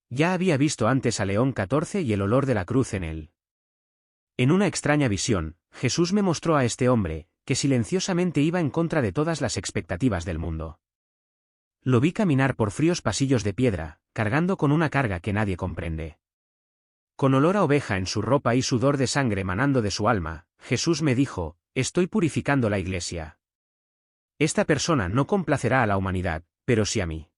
Ya había visto antes a León XIV y el olor de la cruz en él. En una extraña visión, Jesús me mostró a este hombre, que silenciosamente iba en contra de todas las expectativas del mundo. Lo vi caminar por fríos pasillos de piedra, cargando con una carga que nadie comprende. Con olor a oveja en su ropa y sudor de sangre manando de su alma, Jesús me dijo: estoy purificando la iglesia. Esta persona no complacerá a la humanidad, pero sí a mí.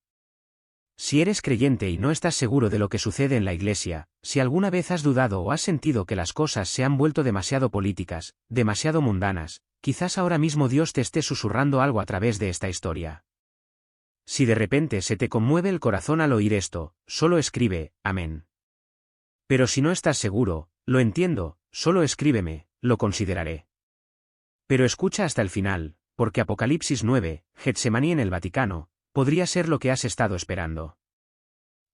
Si eres creyente y no estás seguro de lo que sucede en la iglesia, si alguna vez has dudado o has sentido que las cosas se han vuelto demasiado políticas, demasiado mundanas, quizás ahora mismo Dios te esté susurrando algo a través de esta historia. Si de repente se te conmueve el corazón al oír esto, solo escribe: amén. Pero si no estás seguro, lo entiendo, solo escríbeme, lo consideraré. Pero escucha hasta el final, porque Apocalipsis 9, Getsemaní en el Vaticano, podría ser lo que has estado esperando.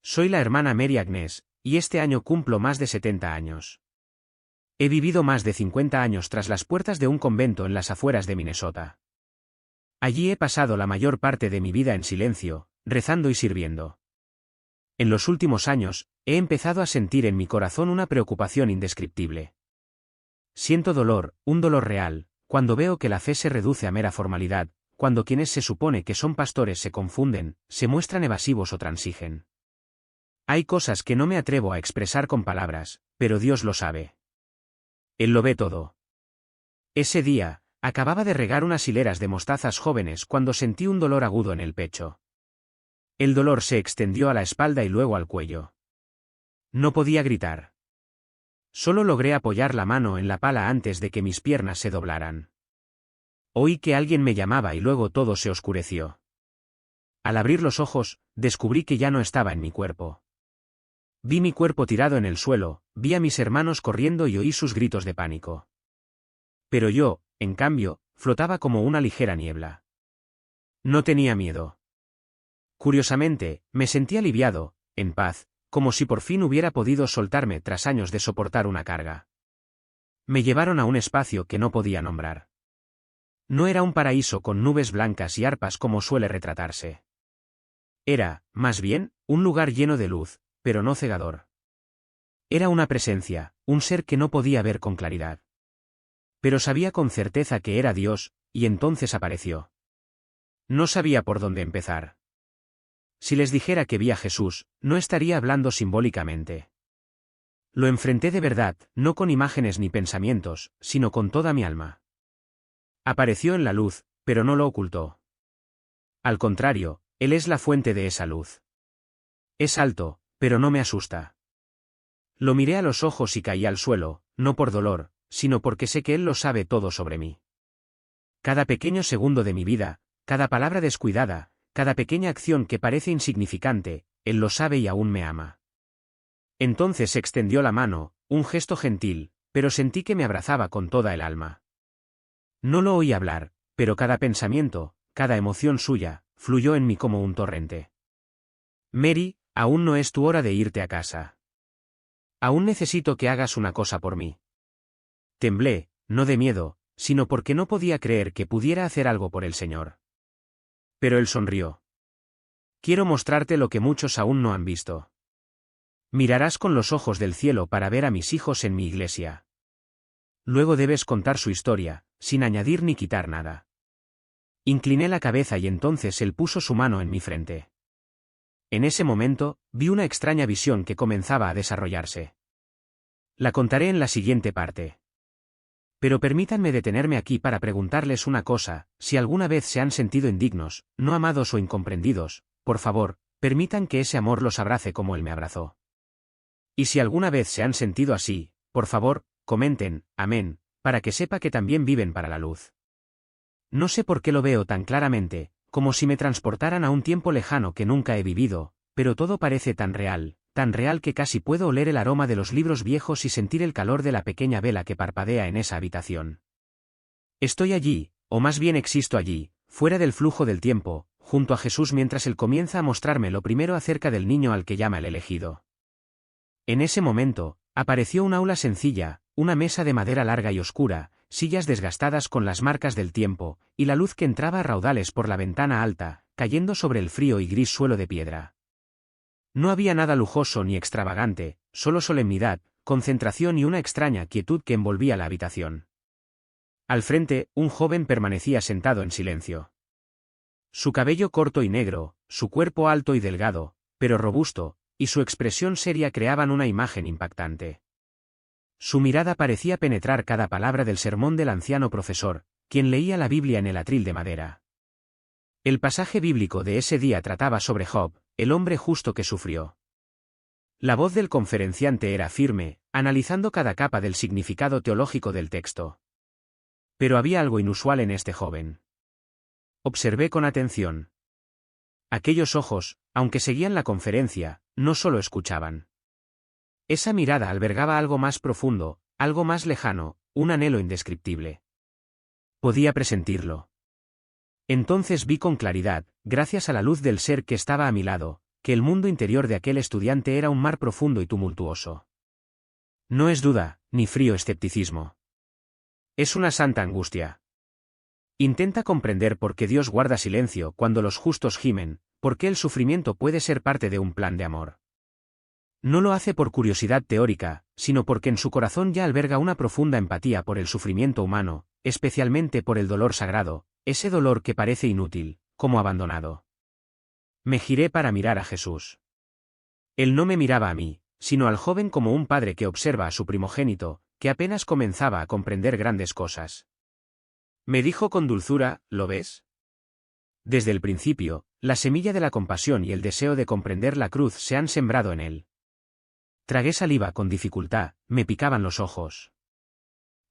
Soy la hermana Mary Agnes, y este año cumplo más de 70 años. He vivido más de 50 años tras las puertas de un convento en las afueras de Minnesota. Allí he pasado la mayor parte de mi vida en silencio, rezando y sirviendo. En los últimos años, he empezado a sentir en mi corazón una preocupación indescriptible. Siento dolor, un dolor real, cuando veo que la fe se reduce a mera formalidad, cuando quienes se supone que son pastores se confunden, se muestran evasivos o transigen. Hay cosas que no me atrevo a expresar con palabras, pero Dios lo sabe. Él lo ve todo. Ese día, acababa de regar unas hileras de mostazas jóvenes cuando sentí un dolor agudo en el pecho. El dolor se extendió a la espalda y luego al cuello. No podía gritar. Solo logré apoyar la mano en la pala antes de que mis piernas se doblaran. Oí que alguien me llamaba y luego todo se oscureció. Al abrir los ojos, descubrí que ya no estaba en mi cuerpo. Vi mi cuerpo tirado en el suelo, vi a mis hermanos corriendo y oí sus gritos de pánico. Pero yo, en cambio, flotaba como una ligera niebla. No tenía miedo. Curiosamente, me sentí aliviado, en paz, como si por fin hubiera podido soltarme tras años de soportar una carga. Me llevaron a un espacio que no podía nombrar. No era un paraíso con nubes blancas y arpas como suele retratarse. Era, más bien, un lugar lleno de luz, pero no cegador. Era una presencia, un ser que no podía ver con claridad. Pero sabía con certeza que era Dios, y entonces apareció. No sabía por dónde empezar. Si les dijera que vi a Jesús, no estaría hablando simbólicamente. Lo enfrenté de verdad, no con imágenes ni pensamientos, sino con toda mi alma. Apareció en la luz, pero no lo ocultó. Al contrario, Él es la fuente de esa luz. Es alto, pero no me asusta. Lo miré a los ojos y caí al suelo, no por dolor, sino porque sé que Él lo sabe todo sobre mí. Cada pequeño segundo de mi vida, cada palabra descuidada, cada pequeña acción que parece insignificante, Él lo sabe y aún me ama. Entonces extendió la mano, un gesto gentil, pero sentí que me abrazaba con toda el alma. No lo oí hablar, pero cada pensamiento, cada emoción suya, fluyó en mí como un torrente. Mary, aún no es tu hora de irte a casa. Aún necesito que hagas una cosa por mí. Temblé, no de miedo, sino porque no podía creer que pudiera hacer algo por el Señor. Pero él sonrió. Quiero mostrarte lo que muchos aún no han visto. Mirarás con los ojos del cielo para ver a mis hijos en mi iglesia. Luego debes contar su historia, sin añadir ni quitar nada. Incliné la cabeza y entonces él puso su mano en mi frente. En ese momento, vi una extraña visión que comenzaba a desarrollarse. La contaré en la siguiente parte. Pero permítanme detenerme aquí para preguntarles una cosa: si alguna vez se han sentido indignos, no amados o incomprendidos, por favor, permitan que ese amor los abrace como él me abrazó. Y si alguna vez se han sentido así, por favor, comenten, amén, para que sepa que también viven para la luz. No sé por qué lo veo tan claramente, como si me transportaran a un tiempo lejano que nunca he vivido, pero todo parece tan real que casi puedo oler el aroma de los libros viejos y sentir el calor de la pequeña vela que parpadea en esa habitación. Estoy allí, o más bien existo allí, fuera del flujo del tiempo, junto a Jesús mientras él comienza a mostrarme lo primero acerca del niño al que llama el elegido. En ese momento, apareció un aula sencilla, una mesa de madera larga y oscura, sillas desgastadas con las marcas del tiempo, y la luz que entraba a raudales por la ventana alta, cayendo sobre el frío y gris suelo de piedra. No había nada lujoso ni extravagante, solo solemnidad, concentración y una extraña quietud que envolvía la habitación. Al frente, un joven permanecía sentado en silencio. Su cabello corto y negro, su cuerpo alto y delgado, pero robusto, y su expresión seria creaban una imagen impactante. Su mirada parecía penetrar cada palabra del sermón del anciano profesor, quien leía la Biblia en el atril de madera. El pasaje bíblico de ese día trataba sobre Job, el hombre justo que sufrió. La voz del conferenciante era firme, analizando cada capa del significado teológico del texto. Pero había algo inusual en este joven. Observé con atención. Aquellos ojos, aunque seguían la conferencia, no solo escuchaban. Esa mirada albergaba algo más profundo, algo más lejano, un anhelo indescriptible. Podía presentirlo. Entonces vi con claridad, gracias a la luz del ser que estaba a mi lado, que el mundo interior de aquel estudiante era un mar profundo y tumultuoso. No es duda, ni frío escepticismo. Es una santa angustia. Intenta comprender por qué Dios guarda silencio cuando los justos gimen, por qué el sufrimiento puede ser parte de un plan de amor. No lo hace por curiosidad teórica, sino porque en su corazón ya alberga una profunda empatía por el sufrimiento humano, especialmente por el dolor sagrado, ese dolor que parece inútil, como abandonado. Me giré para mirar a Jesús. Él no me miraba a mí, sino al joven como un padre que observa a su primogénito, que apenas comenzaba a comprender grandes cosas. Me dijo con dulzura, ¿lo ves? Desde el principio, la semilla de la compasión y el deseo de comprender la cruz se han sembrado en él. Tragué saliva con dificultad, me picaban los ojos.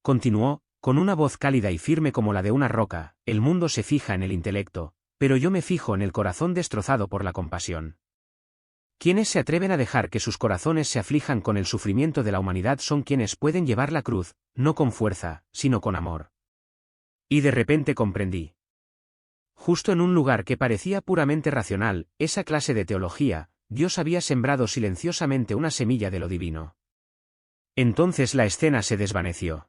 Continuó, con una voz cálida y firme como la de una roca, el mundo se fija en el intelecto, pero yo me fijo en el corazón destrozado por la compasión. Quienes se atreven a dejar que sus corazones se aflijan con el sufrimiento de la humanidad son quienes pueden llevar la cruz, no con fuerza, sino con amor. Y de repente comprendí. Justo en un lugar que parecía puramente racional, esa clase de teología, Dios había sembrado silenciosamente una semilla de lo divino. Entonces la escena se desvaneció.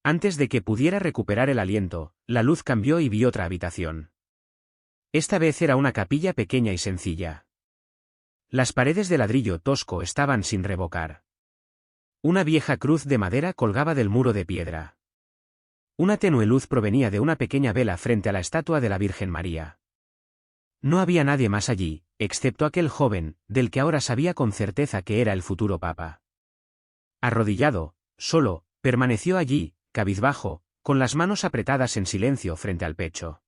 Antes de que pudiera recuperar el aliento, la luz cambió y vi otra habitación. Esta vez era una capilla pequeña y sencilla. Las paredes de ladrillo tosco estaban sin revocar. Una vieja cruz de madera colgaba del muro de piedra. Una tenue luz provenía de una pequeña vela frente a la estatua de la Virgen María. No había nadie más allí, excepto aquel joven, del que ahora sabía con certeza que era el futuro papa. Arrodillado, solo, permaneció allí, cabizbajo, con las manos apretadas en silencio frente al pecho.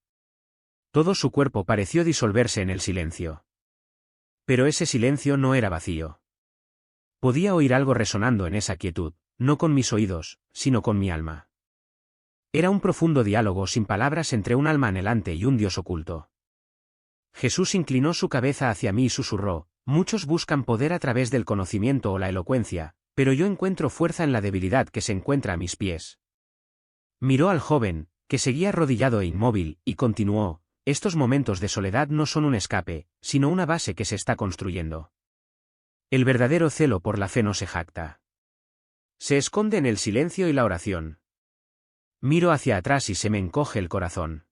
Todo su cuerpo pareció disolverse en el silencio. Pero ese silencio no era vacío. Podía oír algo resonando en esa quietud, no con mis oídos, sino con mi alma. Era un profundo diálogo sin palabras entre un alma anhelante y un Dios oculto. Jesús inclinó su cabeza hacia mí y susurró, muchos buscan poder a través del conocimiento o la elocuencia, pero yo encuentro fuerza en la debilidad que se encuentra a mis pies. Miró al joven, que seguía arrodillado e inmóvil, y continuó, estos momentos de soledad no son un escape, sino una base que se está construyendo. El verdadero celo por la fe no se jacta. Se esconde en el silencio y la oración. Miro hacia atrás y se me encoge el corazón.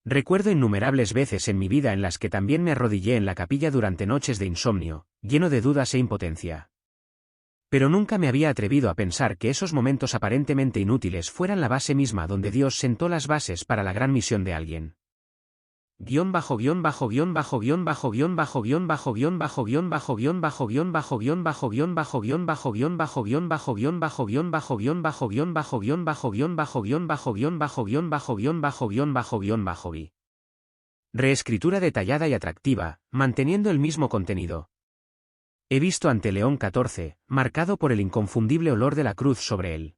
Recuerdo innumerables veces en mi vida en las que también me arrodillé en la capilla durante noches de insomnio, lleno de dudas e impotencia. Pero nunca me había atrevido a pensar que esos momentos aparentemente inútiles fueran la base misma donde Dios sentó las bases para la gran misión de alguien. Reescritura detallada y atractiva, manteniendo el mismo contenido. He visto ante León XIV, marcado por el inconfundible olor de la cruz sobre él.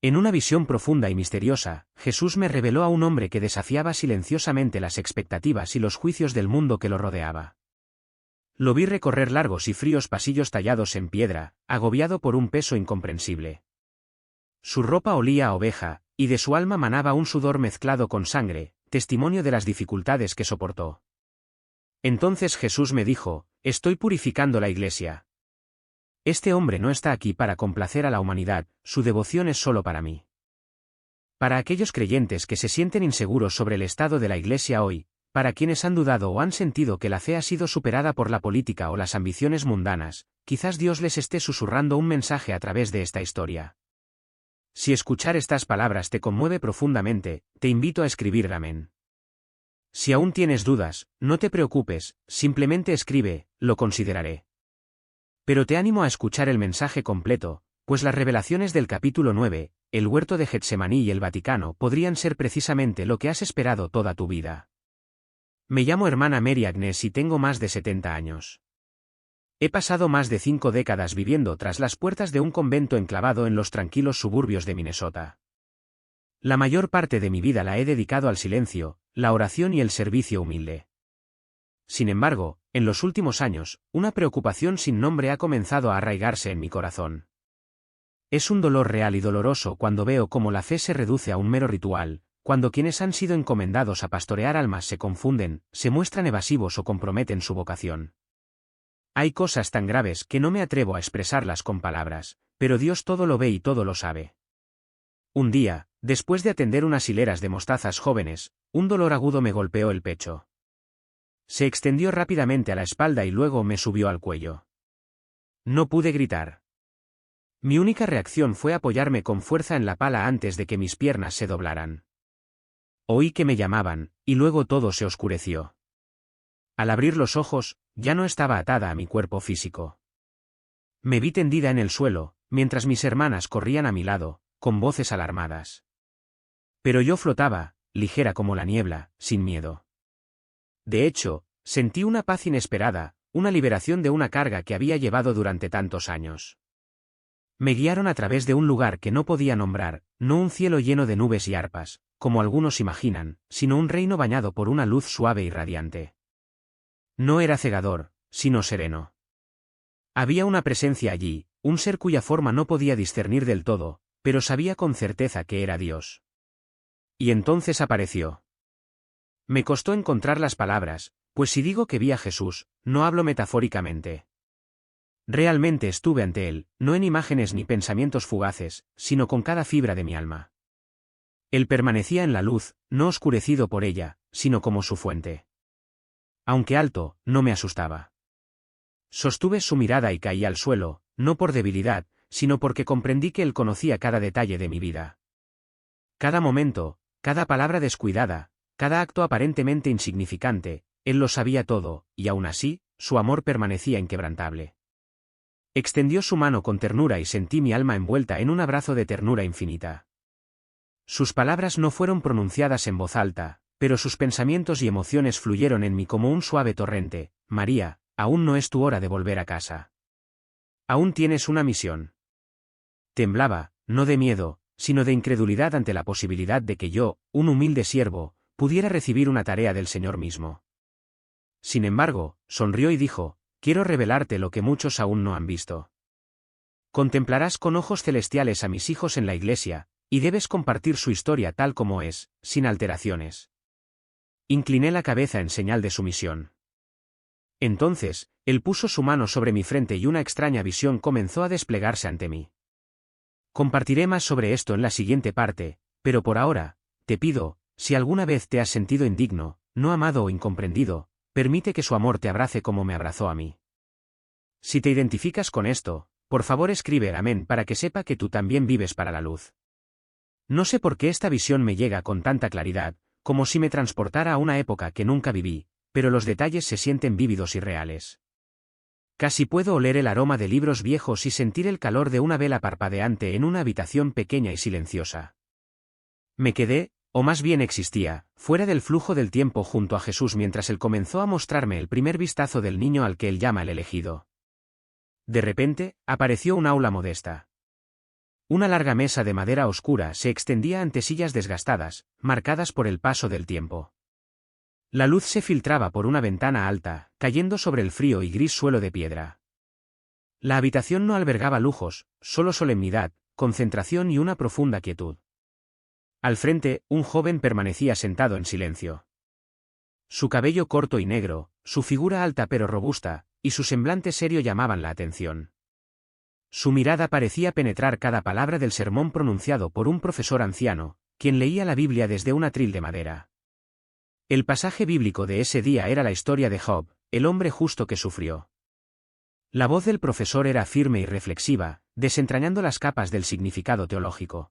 En una visión profunda y misteriosa, Jesús me reveló a un hombre que desafiaba silenciosamente las expectativas y los juicios del mundo que lo rodeaba. Lo vi recorrer largos y fríos pasillos tallados en piedra, agobiado por un peso incomprensible. Su ropa olía a oveja, y de su alma manaba un sudor mezclado con sangre, testimonio de las dificultades que soportó. Entonces Jesús me dijo, estoy purificando la Iglesia. Este hombre no está aquí para complacer a la humanidad, su devoción es solo para mí. Para aquellos creyentes que se sienten inseguros sobre el estado de la Iglesia hoy, para quienes han dudado o han sentido que la fe ha sido superada por la política o las ambiciones mundanas, quizás Dios les esté susurrando un mensaje a través de esta historia. Si escuchar estas palabras te conmueve profundamente, te invito a escribir amén. Si aún tienes dudas, no te preocupes, simplemente escribe, lo consideraré. Pero te animo a escuchar el mensaje completo, pues las revelaciones del capítulo 9, el huerto de Getsemaní y el Vaticano podrían ser precisamente lo que has esperado toda tu vida. Me llamo hermana Mary Agnes y tengo más de 70 años. He pasado más de 5 décadas viviendo tras las puertas de un convento enclavado en los tranquilos suburbios de Minnesota. La mayor parte de mi vida la he dedicado al silencio, la oración y el servicio humilde. Sin embargo, en los últimos años, una preocupación sin nombre ha comenzado a arraigarse en mi corazón. Es un dolor real y doloroso cuando veo cómo la fe se reduce a un mero ritual, cuando quienes han sido encomendados a pastorear almas se confunden, se muestran evasivos o comprometen su vocación. Hay cosas tan graves que no me atrevo a expresarlas con palabras, pero Dios todo lo ve y todo lo sabe. Un día, después de atender unas hileras de mostazas jóvenes, un dolor agudo me golpeó el pecho. Se extendió rápidamente a la espalda y luego me subió al cuello. No pude gritar. Mi única reacción fue apoyarme con fuerza en la pala antes de que mis piernas se doblaran. Oí que me llamaban, y luego todo se oscureció. Al abrir los ojos, ya no estaba atada a mi cuerpo físico. Me vi tendida en el suelo, mientras mis hermanas corrían a mi lado, con voces alarmadas. Pero yo flotaba, ligera como la niebla, sin miedo. De hecho, sentí una paz inesperada, una liberación de una carga que había llevado durante tantos años. Me guiaron a través de un lugar que no podía nombrar, no un cielo lleno de nubes y arpas, como algunos imaginan, sino un reino bañado por una luz suave y radiante. No era cegador, sino sereno. Había una presencia allí, un ser cuya forma no podía discernir del todo, pero sabía con certeza que era Dios. Y entonces apareció. Me costó encontrar las palabras, pues si digo que vi a Jesús, no hablo metafóricamente. Realmente estuve ante él, no en imágenes ni pensamientos fugaces, sino con cada fibra de mi alma. Él permanecía en la luz, no oscurecido por ella, sino como su fuente. Aunque alto, no me asustaba. Sostuve su mirada y caí al suelo, no por debilidad, sino porque comprendí que él conocía cada detalle de mi vida. Cada momento, cada palabra descuidada, cada acto aparentemente insignificante, él lo sabía todo, y aún así, su amor permanecía inquebrantable. Extendió su mano con ternura y sentí mi alma envuelta en un abrazo de ternura infinita. Sus palabras no fueron pronunciadas en voz alta, pero sus pensamientos y emociones fluyeron en mí como un suave torrente. María, aún no es tu hora de volver a casa. Aún tienes una misión. Temblaba, no de miedo, sino de incredulidad ante la posibilidad de que yo, un humilde siervo, pudiera recibir una tarea del Señor mismo. Sin embargo, sonrió y dijo, quiero revelarte lo que muchos aún no han visto. Contemplarás con ojos celestiales a mis hijos en la iglesia, y debes compartir su historia tal como es, sin alteraciones. Incliné la cabeza en señal de sumisión. Entonces, él puso su mano sobre mi frente y una extraña visión comenzó a desplegarse ante mí. Compartiré más sobre esto en la siguiente parte, pero por ahora, te pido, si alguna vez te has sentido indigno, no amado o incomprendido, permite que su amor te abrace como me abrazó a mí. Si te identificas con esto, por favor escribe amén para que sepa que tú también vives para la luz. No sé por qué esta visión me llega con tanta claridad, como si me transportara a una época que nunca viví, pero los detalles se sienten vívidos y reales. Casi puedo oler el aroma de libros viejos y sentir el calor de una vela parpadeante en una habitación pequeña y silenciosa. Me quedé, o más bien existía, fuera del flujo del tiempo junto a Jesús mientras él comenzó a mostrarme el primer vistazo del niño al que él llama el elegido. De repente, apareció un aula modesta. Una larga mesa de madera oscura se extendía ante sillas desgastadas, marcadas por el paso del tiempo. La luz se filtraba por una ventana alta, cayendo sobre el frío y gris suelo de piedra. La habitación no albergaba lujos, solo solemnidad, concentración y una profunda quietud. Al frente, un joven permanecía sentado en silencio. Su cabello corto y negro, su figura alta pero robusta, y su semblante serio llamaban la atención. Su mirada parecía penetrar cada palabra del sermón pronunciado por un profesor anciano, quien leía la Biblia desde un atril de madera. El pasaje bíblico de ese día era la historia de Job, el hombre justo que sufrió. La voz del profesor era firme y reflexiva, desentrañando las capas del significado teológico.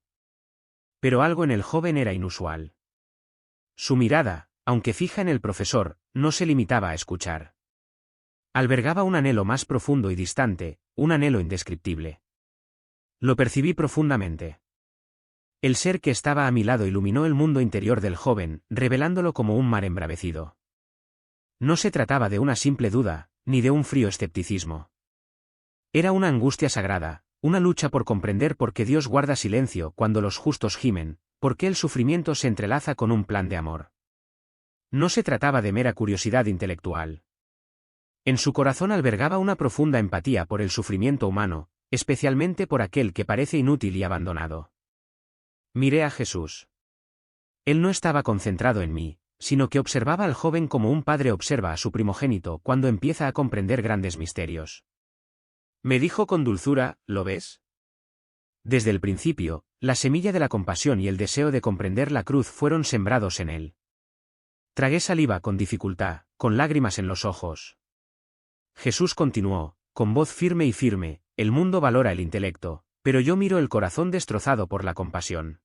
Pero algo en el joven era inusual. Su mirada, aunque fija en el profesor, no se limitaba a escuchar. Albergaba un anhelo más profundo y distante, un anhelo indescriptible. Lo percibí profundamente. El ser que estaba a mi lado iluminó el mundo interior del joven, revelándolo como un mar embravecido. No se trataba de una simple duda, ni de un frío escepticismo. Era una angustia sagrada, una lucha por comprender por qué Dios guarda silencio cuando los justos gimen, por qué el sufrimiento se entrelaza con un plan de amor. No se trataba de mera curiosidad intelectual. En su corazón albergaba una profunda empatía por el sufrimiento humano, especialmente por aquel que parece inútil y abandonado. Miré a Jesús. Él no estaba concentrado en mí, sino que observaba al joven como un padre observa a su primogénito cuando empieza a comprender grandes misterios. Me dijo con dulzura, ¿lo ves? Desde el principio, la semilla de la compasión y el deseo de comprender la cruz fueron sembrados en él. Tragué saliva con dificultad, con lágrimas en los ojos. Jesús continuó, con voz firme y firme, el mundo valora el intelecto, pero yo miro el corazón destrozado por la compasión.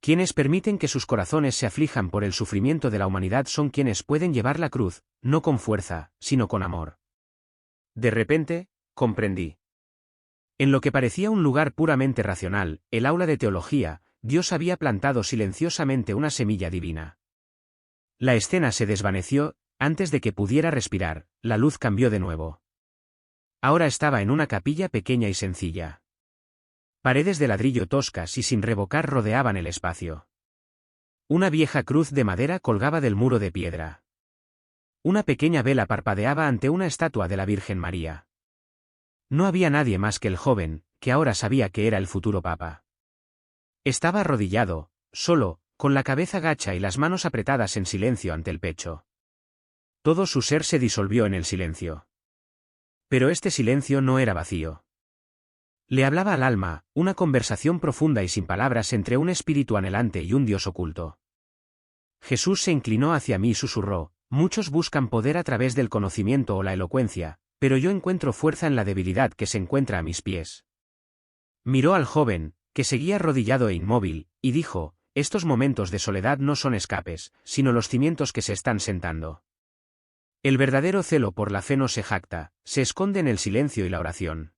Quienes permiten que sus corazones se aflijan por el sufrimiento de la humanidad son quienes pueden llevar la cruz, no con fuerza, sino con amor. De repente, comprendí. En lo que parecía un lugar puramente racional, el aula de teología, Dios había plantado silenciosamente una semilla divina. La escena se desvaneció, antes de que pudiera respirar, la luz cambió de nuevo. Ahora estaba en una capilla pequeña y sencilla. Paredes de ladrillo toscas y sin revocar rodeaban el espacio. Una vieja cruz de madera colgaba del muro de piedra. Una pequeña vela parpadeaba ante una estatua de la Virgen María. No había nadie más que el joven, que ahora sabía que era el futuro papa. Estaba arrodillado, solo, con la cabeza gacha y las manos apretadas en silencio ante el pecho. Todo su ser se disolvió en el silencio. Pero este silencio no era vacío. Le hablaba al alma, una conversación profunda y sin palabras entre un espíritu anhelante y un Dios oculto. Jesús se inclinó hacia mí y susurró, muchos buscan poder a través del conocimiento o la elocuencia, pero yo encuentro fuerza en la debilidad que se encuentra a mis pies. Miró al joven, que seguía arrodillado e inmóvil, y dijo, estos momentos de soledad no son escapes, sino los cimientos que se están sentando. El verdadero celo por la fe no se jacta, se esconde en el silencio y la oración.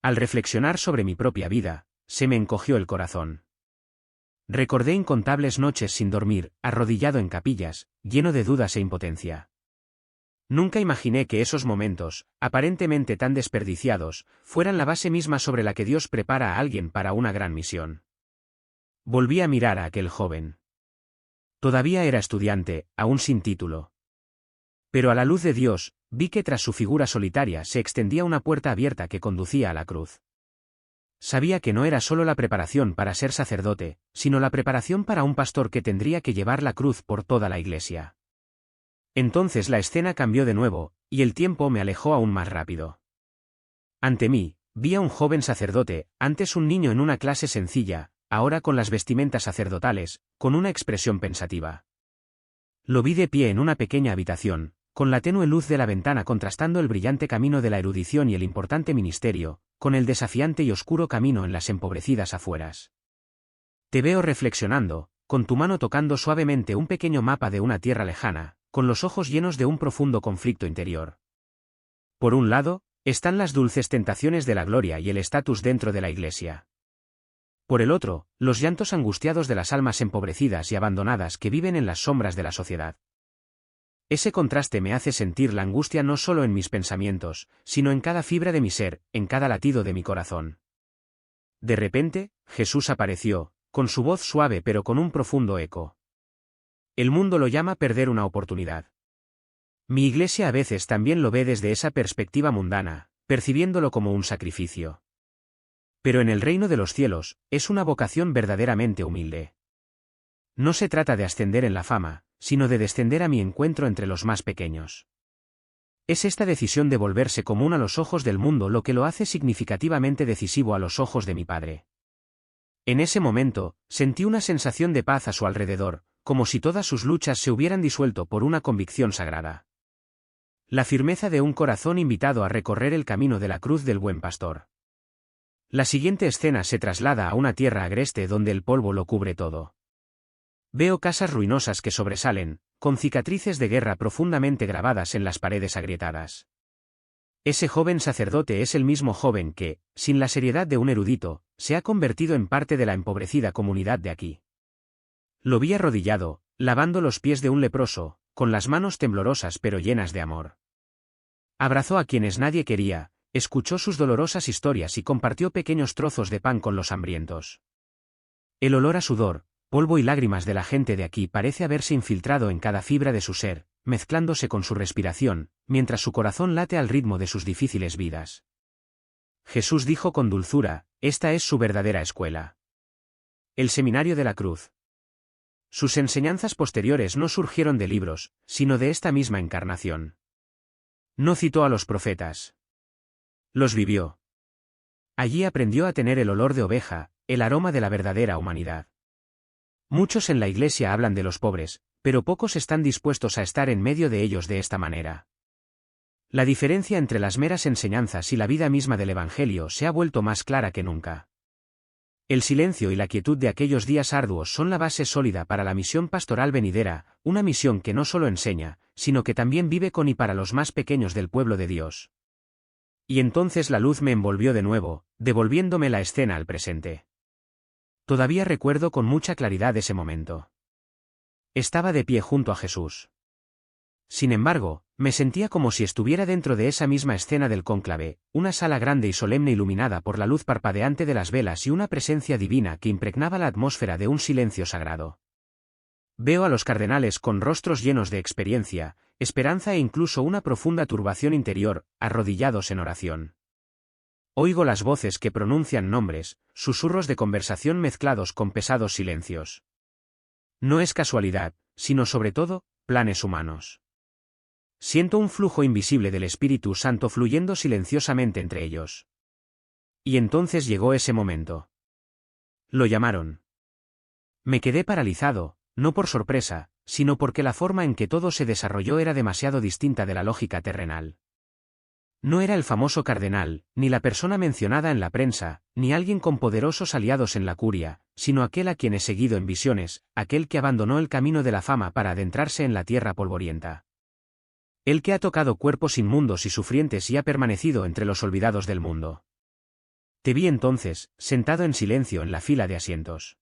Al reflexionar sobre mi propia vida, se me encogió el corazón. Recordé incontables noches sin dormir, arrodillado en capillas, lleno de dudas e impotencia. Nunca imaginé que esos momentos, aparentemente tan desperdiciados, fueran la base misma sobre la que Dios prepara a alguien para una gran misión. Volví a mirar a aquel joven. Todavía era estudiante, aún sin título. Pero a la luz de Dios, vi que tras su figura solitaria se extendía una puerta abierta que conducía a la cruz. Sabía que no era solo la preparación para ser sacerdote, sino la preparación para un pastor que tendría que llevar la cruz por toda la iglesia. Entonces la escena cambió de nuevo, y el tiempo me alejó aún más rápido. Ante mí, vi a un joven sacerdote, antes un niño en una clase sencilla, ahora con las vestimentas sacerdotales, con una expresión pensativa. Lo vi de pie en una pequeña habitación, con la tenue luz de la ventana contrastando el brillante camino de la erudición y el importante ministerio, con el desafiante y oscuro camino en las empobrecidas afueras. Te veo reflexionando, con tu mano tocando suavemente un pequeño mapa de una tierra lejana, con los ojos llenos de un profundo conflicto interior. Por un lado, están las dulces tentaciones de la gloria y el estatus dentro de la iglesia. Por el otro, los llantos angustiados de las almas empobrecidas y abandonadas que viven en las sombras de la sociedad. Ese contraste me hace sentir la angustia no solo en mis pensamientos, sino en cada fibra de mi ser, en cada latido de mi corazón. De repente, Jesús apareció, con su voz suave pero con un profundo eco. El mundo lo llama perder una oportunidad. Mi iglesia a veces también lo ve desde esa perspectiva mundana, percibiéndolo como un sacrificio. Pero en el reino de los cielos, es una vocación verdaderamente humilde. No se trata de ascender en la fama, sino de descender a mi encuentro entre los más pequeños. Es esta decisión de volverse común a los ojos del mundo lo que lo hace significativamente decisivo a los ojos de mi Padre. En ese momento, sentí una sensación de paz a su alrededor, como si todas sus luchas se hubieran disuelto por una convicción sagrada. La firmeza de un corazón invitado a recorrer el camino de la cruz del buen pastor. La siguiente escena se traslada a una tierra agreste donde el polvo lo cubre todo. Veo casas ruinosas que sobresalen, con cicatrices de guerra profundamente grabadas en las paredes agrietadas. Ese joven sacerdote es el mismo joven que, sin la seriedad de un erudito, se ha convertido en parte de la empobrecida comunidad de aquí. Lo vi arrodillado, lavando los pies de un leproso, con las manos temblorosas pero llenas de amor. Abrazó a quienes nadie quería, escuchó sus dolorosas historias y compartió pequeños trozos de pan con los hambrientos. El olor a sudor, polvo y lágrimas de la gente de aquí parece haberse infiltrado en cada fibra de su ser, mezclándose con su respiración, mientras su corazón late al ritmo de sus difíciles vidas. Jesús dijo con dulzura, esta es su verdadera escuela. El Seminario de la Cruz. Sus enseñanzas posteriores no surgieron de libros, sino de esta misma encarnación. No citó a los profetas. Los vivió. Allí aprendió a tener el olor de oveja, el aroma de la verdadera humanidad. Muchos en la Iglesia hablan de los pobres, pero pocos están dispuestos a estar en medio de ellos de esta manera. La diferencia entre las meras enseñanzas y la vida misma del Evangelio se ha vuelto más clara que nunca. El silencio y la quietud de aquellos días arduos son la base sólida para la misión pastoral venidera, una misión que no solo enseña, sino que también vive con y para los más pequeños del pueblo de Dios. Y entonces la luz me envolvió de nuevo, devolviéndome la escena al presente. Todavía recuerdo con mucha claridad ese momento. Estaba de pie junto a Jesús. Sin embargo, me sentía como si estuviera dentro de esa misma escena del cónclave, una sala grande y solemne iluminada por la luz parpadeante de las velas y una presencia divina que impregnaba la atmósfera de un silencio sagrado. Veo a los cardenales con rostros llenos de experiencia, esperanza e incluso una profunda turbación interior, arrodillados en oración. Oigo las voces que pronuncian nombres, susurros de conversación mezclados con pesados silencios. No es casualidad, sino sobre todo, planes humanos. Siento un flujo invisible del Espíritu Santo fluyendo silenciosamente entre ellos. Y entonces llegó ese momento. Lo llamaron. Me quedé paralizado, no por sorpresa, sino porque la forma en que todo se desarrolló era demasiado distinta de la lógica terrenal. No era el famoso cardenal, ni la persona mencionada en la prensa, ni alguien con poderosos aliados en la curia, sino aquel a quien he seguido en visiones, aquel que abandonó el camino de la fama para adentrarse en la tierra polvorienta. El que ha tocado cuerpos inmundos y sufrientes y ha permanecido entre los olvidados del mundo. Te vi entonces, sentado en silencio en la fila de asientos.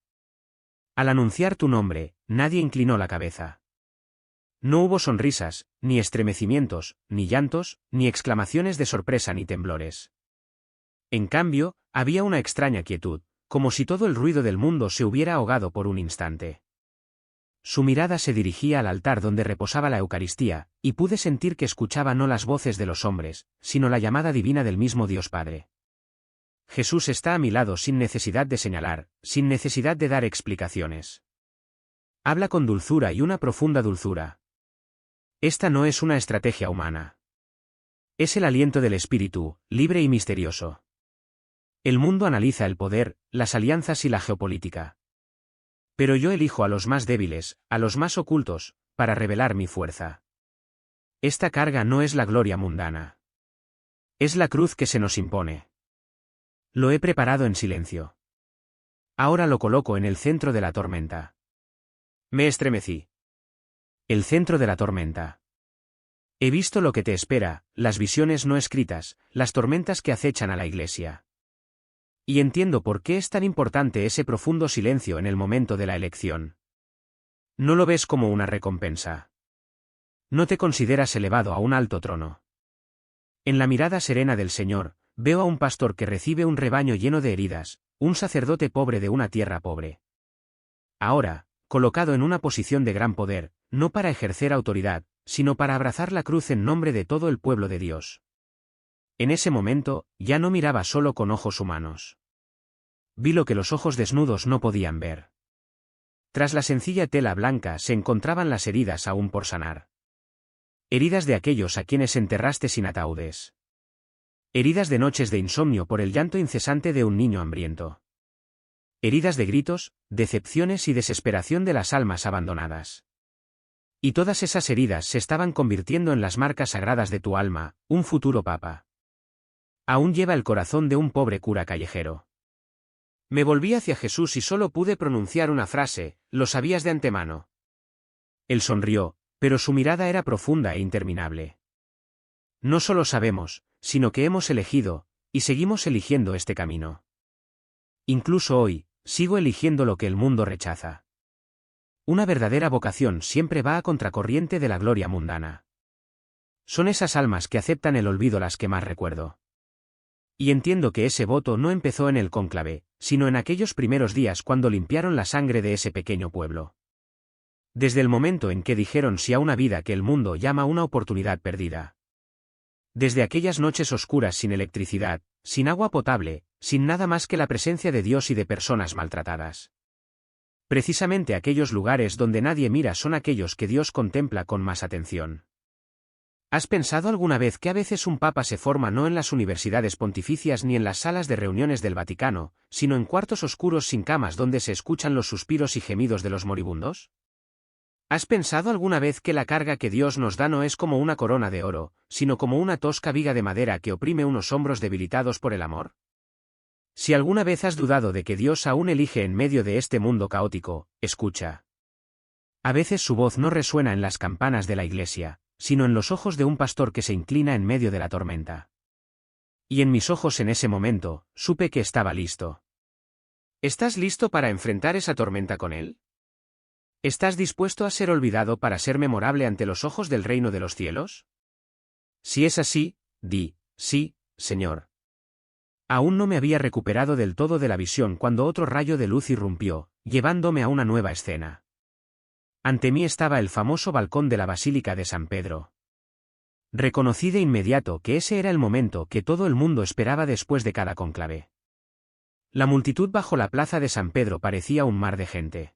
Al anunciar tu nombre, nadie inclinó la cabeza. No hubo sonrisas, ni estremecimientos, ni llantos, ni exclamaciones de sorpresa ni temblores. En cambio, había una extraña quietud, como si todo el ruido del mundo se hubiera ahogado por un instante. Su mirada se dirigía al altar donde reposaba la Eucaristía, y pude sentir que escuchaba no las voces de los hombres, sino la llamada divina del mismo Dios Padre. Jesús está a mi lado sin necesidad de señalar, sin necesidad de dar explicaciones. Habla con dulzura y una profunda dulzura. Esta no es una estrategia humana. Es el aliento del Espíritu, libre y misterioso. El mundo analiza el poder, las alianzas y la geopolítica. Pero yo elijo a los más débiles, a los más ocultos, para revelar mi fuerza. Esta carga no es la gloria mundana. Es la cruz que se nos impone. Lo he preparado en silencio. Ahora lo coloco en el centro de la tormenta. Me estremecí. El centro de la tormenta. He visto lo que te espera, las visiones no escritas, las tormentas que acechan a la Iglesia. Y entiendo por qué es tan importante ese profundo silencio en el momento de la elección. No lo ves como una recompensa. No te consideras elevado a un alto trono. En la mirada serena del Señor, veo a un pastor que recibe un rebaño lleno de heridas, un sacerdote pobre de una tierra pobre. Ahora, colocado en una posición de gran poder, no para ejercer autoridad, sino para abrazar la cruz en nombre de todo el pueblo de Dios. En ese momento, ya no miraba solo con ojos humanos. Vi lo que los ojos desnudos no podían ver. Tras la sencilla tela blanca se encontraban las heridas aún por sanar. Heridas de aquellos a quienes enterraste sin ataúdes. Heridas de noches de insomnio por el llanto incesante de un niño hambriento. heridas de gritos, decepciones y desesperación de las almas abandonadas. Y todas esas heridas se estaban convirtiendo en las marcas sagradas de tu alma, un futuro papa. Aún lleva el corazón de un pobre cura callejero. Me volví hacia Jesús y solo pude pronunciar una frase: lo sabías de antemano. Él sonrió, pero su mirada era profunda e interminable. No solo sabemos, sino que hemos elegido, y seguimos eligiendo este camino. Incluso hoy, sigo eligiendo lo que el mundo rechaza. Una verdadera vocación siempre va a contracorriente de la gloria mundana. Son esas almas que aceptan el olvido las que más recuerdo. Y entiendo que ese voto no empezó en el cónclave, sino en aquellos primeros días cuando limpiaron la sangre de ese pequeño pueblo. Desde el momento en que dijeron sí a una vida que el mundo llama una oportunidad perdida. Desde aquellas noches oscuras sin electricidad, sin agua potable, sin nada más que la presencia de Dios y de personas maltratadas. Precisamente aquellos lugares donde nadie mira son aquellos que Dios contempla con más atención. ¿Has pensado alguna vez que a veces un papa se forma no en las universidades pontificias ni en las salas de reuniones del Vaticano, sino en cuartos oscuros sin camas donde se escuchan los suspiros y gemidos de los moribundos? ¿Has pensado alguna vez que la carga que Dios nos da no es como una corona de oro, sino como una tosca viga de madera que oprime unos hombros debilitados por el amor? Si alguna vez has dudado de que Dios aún elige en medio de este mundo caótico, escucha. A veces su voz no resuena en las campanas de la iglesia, sino en los ojos de un pastor que se inclina en medio de la tormenta. Y en mis ojos en ese momento, supe que estaba listo. ¿Estás listo para enfrentar esa tormenta con él? ¿Estás dispuesto a ser olvidado para ser memorable ante los ojos del reino de los cielos? Si es así, di, sí, Señor. Aún no me había recuperado del todo de la visión cuando otro rayo de luz irrumpió, llevándome a una nueva escena. Ante mí estaba el famoso balcón de la Basílica de San Pedro. Reconocí de inmediato que ese era el momento que todo el mundo esperaba después de cada cónclave. La multitud bajo la plaza de San Pedro parecía un mar de gente.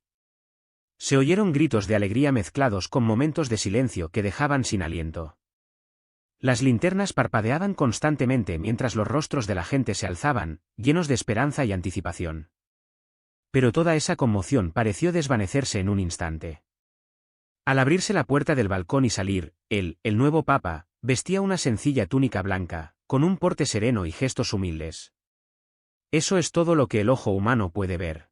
Se oyeron gritos de alegría mezclados con momentos de silencio que dejaban sin aliento. Las linternas parpadeaban constantemente mientras los rostros de la gente se alzaban, llenos de esperanza y anticipación. Pero toda esa conmoción pareció desvanecerse en un instante. Al abrirse la puerta del balcón y salir, el nuevo papa, vestía una sencilla túnica blanca, con un porte sereno y gestos humildes. Eso es todo lo que el ojo humano puede ver.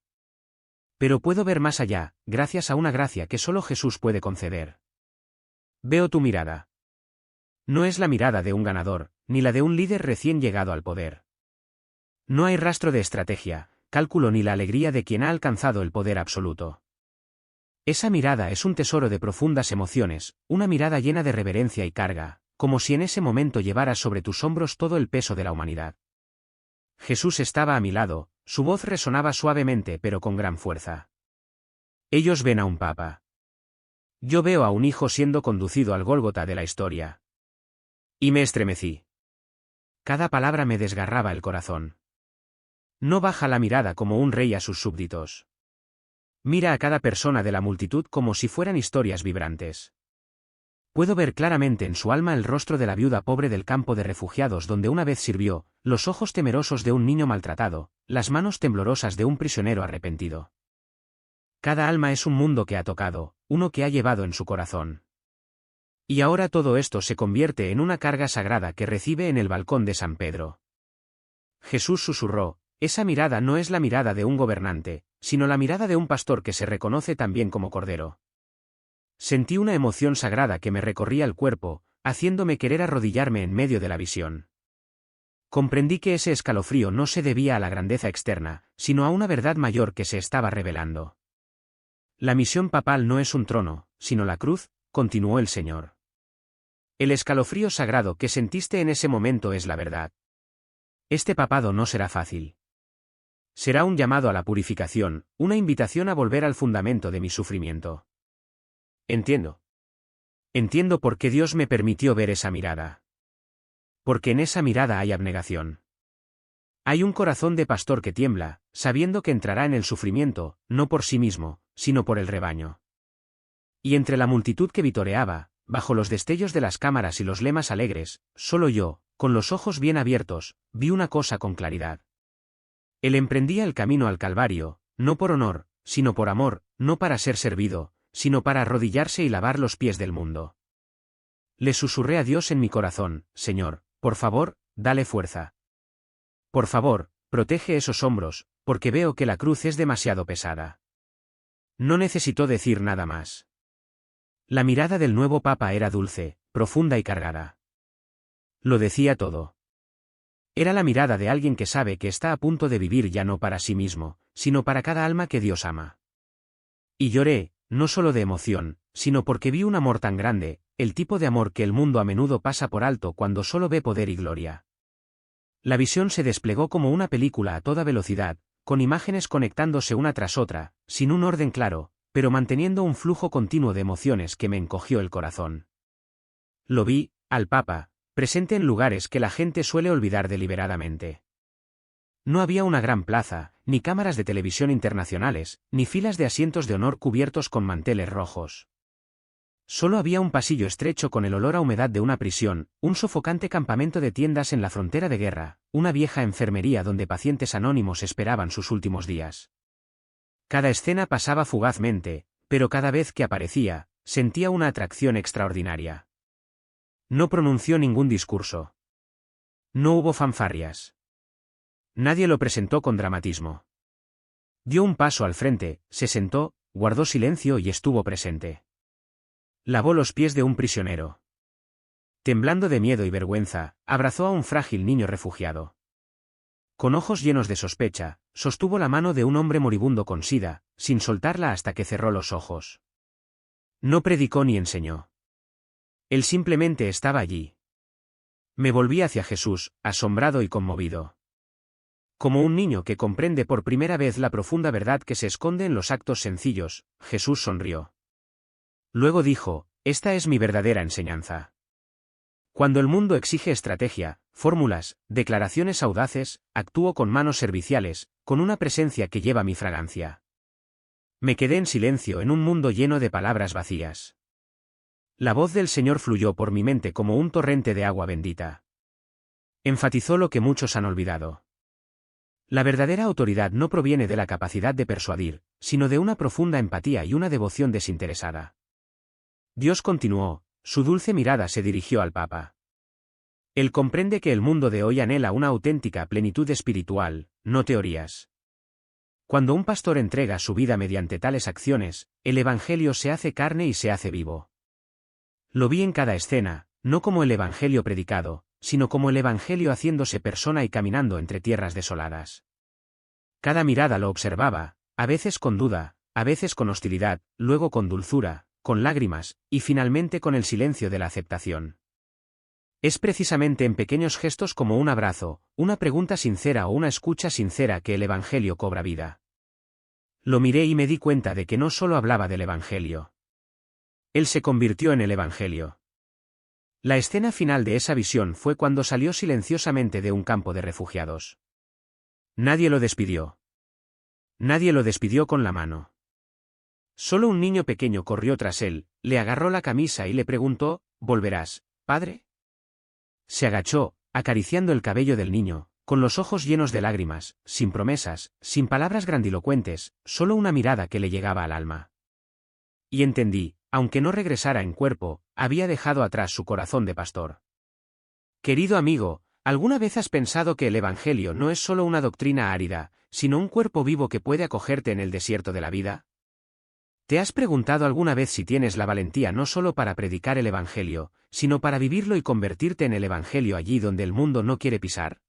Pero puedo ver más allá, gracias a una gracia que solo Jesús puede conceder. Veo tu mirada. No es la mirada de un ganador, ni la de un líder recién llegado al poder. No hay rastro de estrategia, cálculo ni la alegría de quien ha alcanzado el poder absoluto. Esa mirada es un tesoro de profundas emociones, una mirada llena de reverencia y carga, como si en ese momento llevaras sobre tus hombros todo el peso de la humanidad. Jesús estaba a mi lado, su voz resonaba suavemente pero con gran fuerza. Ellos ven a un papa. Yo veo a un hijo siendo conducido al Gólgota de la historia. Y me estremecí. Cada palabra me desgarraba el corazón. No baja la mirada como un rey a sus súbditos. Mira a cada persona de la multitud como si fueran historias vibrantes. Puedo ver claramente en su alma el rostro de la viuda pobre del campo de refugiados donde una vez sirvió, los ojos temerosos de un niño maltratado, las manos temblorosas de un prisionero arrepentido. Cada alma es un mundo que ha tocado, uno que ha llevado en su corazón. Y ahora todo esto se convierte en una carga sagrada que recibe en el balcón de San Pedro. Jesús susurró, esa mirada no es la mirada de un gobernante, sino la mirada de un pastor que se reconoce también como cordero. Sentí una emoción sagrada que me recorría el cuerpo, haciéndome querer arrodillarme en medio de la visión. Comprendí que ese escalofrío no se debía a la grandeza externa, sino a una verdad mayor que se estaba revelando. La misión papal no es un trono, sino la cruz, continuó el Señor. El escalofrío sagrado que sentiste en ese momento es la verdad. Este papado no será fácil. Será un llamado a la purificación, una invitación a volver al fundamento de mi sufrimiento. Entiendo. Entiendo por qué Dios me permitió ver esa mirada. Porque en esa mirada hay abnegación. Hay un corazón de pastor que tiembla, sabiendo que entrará en el sufrimiento, no por sí mismo, sino por el rebaño. Y entre la multitud que vitoreaba, bajo los destellos de las cámaras y los lemas alegres, solo yo, con los ojos bien abiertos, vi una cosa con claridad. Él emprendía el camino al Calvario, No por honor, sino por amor, no para ser servido, sino para arrodillarse y lavar los pies del mundo. Le susurré a Dios en mi corazón: Señor, por favor, dale fuerza. Por favor, protege esos hombros, porque veo que la cruz es demasiado pesada. No necesitó decir nada más. La mirada del nuevo Papa era dulce, profunda y cargada. Lo decía todo. Era la mirada de alguien que sabe que está a punto de vivir ya no para sí mismo, sino para cada alma que Dios ama. Y lloré, no solo de emoción, sino porque vi un amor tan grande, el tipo de amor que el mundo a menudo pasa por alto cuando solo ve poder y gloria. La visión se desplegó como una película a toda velocidad, con imágenes conectándose una tras otra, sin un orden claro, pero manteniendo un flujo continuo de emociones que me encogió el corazón. Lo vi, al Papa, presente en lugares que la gente suele olvidar deliberadamente. No había una gran plaza, ni cámaras de televisión internacionales, ni filas de asientos de honor cubiertos con manteles rojos. Solo había un pasillo estrecho con el olor a humedad de una prisión, un sofocante campamento de tiendas en la frontera de guerra, una vieja enfermería donde pacientes anónimos esperaban sus últimos días. Cada escena pasaba fugazmente, pero cada vez que aparecía, sentía una atracción extraordinaria. No pronunció ningún discurso. No hubo fanfarrias. Nadie lo presentó con dramatismo. Dio un paso al frente, se sentó, guardó silencio y estuvo presente. Lavó los pies de un prisionero. Temblando de miedo y vergüenza, abrazó a un frágil niño refugiado. Con ojos llenos de sospecha, sostuvo la mano de un hombre moribundo con sida, sin soltarla hasta que cerró los ojos. No predicó ni enseñó. Él simplemente estaba allí. Me volví hacia Jesús, asombrado y conmovido. Como un niño que comprende por primera vez la profunda verdad que se esconde en los actos sencillos, Jesús sonrió. Luego dijo: esta es mi verdadera enseñanza. Cuando el mundo exige estrategia, fórmulas, declaraciones audaces, actúo con manos serviciales, con una presencia que lleva mi fragancia. Me quedé en silencio en un mundo lleno de palabras vacías. La voz del Señor fluyó por mi mente como un torrente de agua bendita. Enfatizó lo que muchos han olvidado. La verdadera autoridad no proviene de la capacidad de persuadir, sino de una profunda empatía y una devoción desinteresada. Dios continuó, su dulce mirada se dirigió al Papa. Él comprende que el mundo de hoy anhela una auténtica plenitud espiritual, no teorías. Cuando un pastor entrega su vida mediante tales acciones, el Evangelio se hace carne y se hace vivo. Lo vi en cada escena, no como el Evangelio predicado, sino como el Evangelio haciéndose persona y caminando entre tierras desoladas. Cada mirada lo observaba, a veces con duda, a veces con hostilidad, luego con dulzura, con lágrimas, y finalmente con el silencio de la aceptación. Es precisamente en pequeños gestos como un abrazo, una pregunta sincera o una escucha sincera que el Evangelio cobra vida. Lo miré y me di cuenta de que no solo hablaba del Evangelio. Él se convirtió en el Evangelio. La escena final de esa visión fue cuando salió silenciosamente de un campo de refugiados. Nadie lo despidió. Nadie lo despidió con la mano. Solo un niño pequeño corrió tras él, le agarró la camisa y le preguntó: ¿volverás, padre? Se agachó, acariciando el cabello del niño, con los ojos llenos de lágrimas, sin promesas, sin palabras grandilocuentes, solo una mirada que le llegaba al alma. Y entendí, aunque no regresara en cuerpo, había dejado atrás su corazón de pastor. Querido amigo, ¿alguna vez has pensado que el Evangelio no es solo una doctrina árida, sino un cuerpo vivo que puede acogerte en el desierto de la vida? ¿Te has preguntado alguna vez si tienes la valentía no solo para predicar el Evangelio, sino para vivirlo y convertirte en el Evangelio allí donde el mundo no quiere pisar?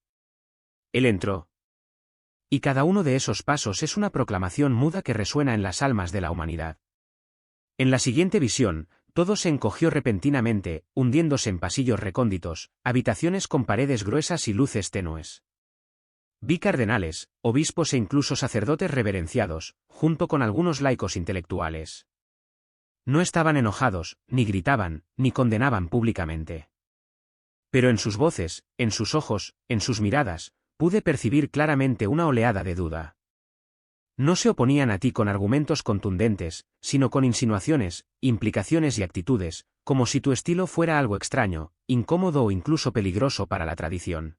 Él entró. Y cada uno de esos pasos es una proclamación muda que resuena en las almas de la humanidad. En la siguiente visión, todo se encogió repentinamente, hundiéndose en pasillos recónditos, habitaciones con paredes gruesas y luces tenues. Vi cardenales, obispos e incluso sacerdotes reverenciados, junto con algunos laicos intelectuales. No estaban enojados, ni gritaban, ni condenaban públicamente. Pero en sus voces, en sus ojos, en sus miradas, pude percibir claramente una oleada de duda. No se oponían a ti con argumentos contundentes, sino con insinuaciones, implicaciones y actitudes, como si tu estilo fuera algo extraño, incómodo o incluso peligroso para la tradición.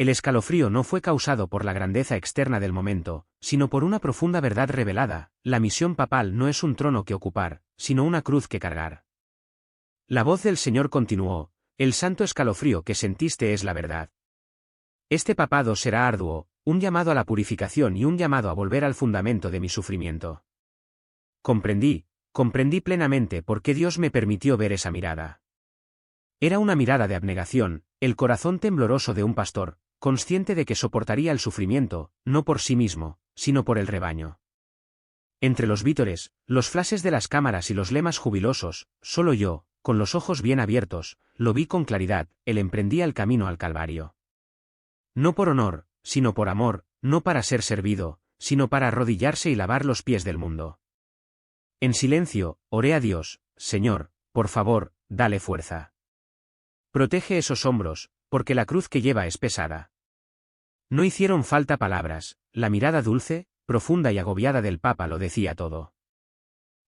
El escalofrío no fue causado por la grandeza externa del momento, sino por una profunda verdad revelada: la misión papal no es un trono que ocupar, sino una cruz que cargar. La voz del Señor continuó: el santo escalofrío que sentiste es la verdad. Este papado será arduo, un llamado a la purificación y un llamado a volver al fundamento de mi sufrimiento. Comprendí plenamente por qué Dios me permitió ver esa mirada. Era una mirada de abnegación, el corazón tembloroso de un pastor, consciente de que soportaría el sufrimiento, no por sí mismo, sino por el rebaño. Entre los vítores, los flashes de las cámaras y los lemas jubilosos, solo yo, con los ojos bien abiertos, lo vi con claridad: él emprendía el camino al Calvario. No por honor, sino por amor, no para ser servido, sino para arrodillarse y lavar los pies del mundo. En silencio, oré a Dios: Señor, por favor, dale fuerza. Protege esos hombros, porque la cruz que lleva es pesada. No hicieron falta palabras, la mirada dulce, profunda y agobiada del Papa lo decía todo.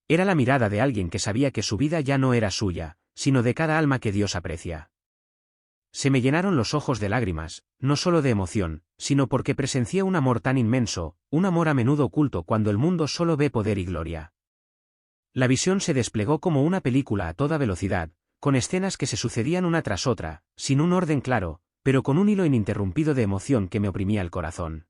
Era la mirada de alguien que sabía que su vida ya no era suya, sino de cada alma que Dios aprecia. Se me llenaron los ojos de lágrimas, no solo de emoción, sino porque presencié un amor tan inmenso, un amor a menudo oculto cuando el mundo solo ve poder y gloria. La visión se desplegó como una película a toda velocidad, con escenas que se sucedían una tras otra, sin un orden claro, pero con un hilo ininterrumpido de emoción que me oprimía el corazón.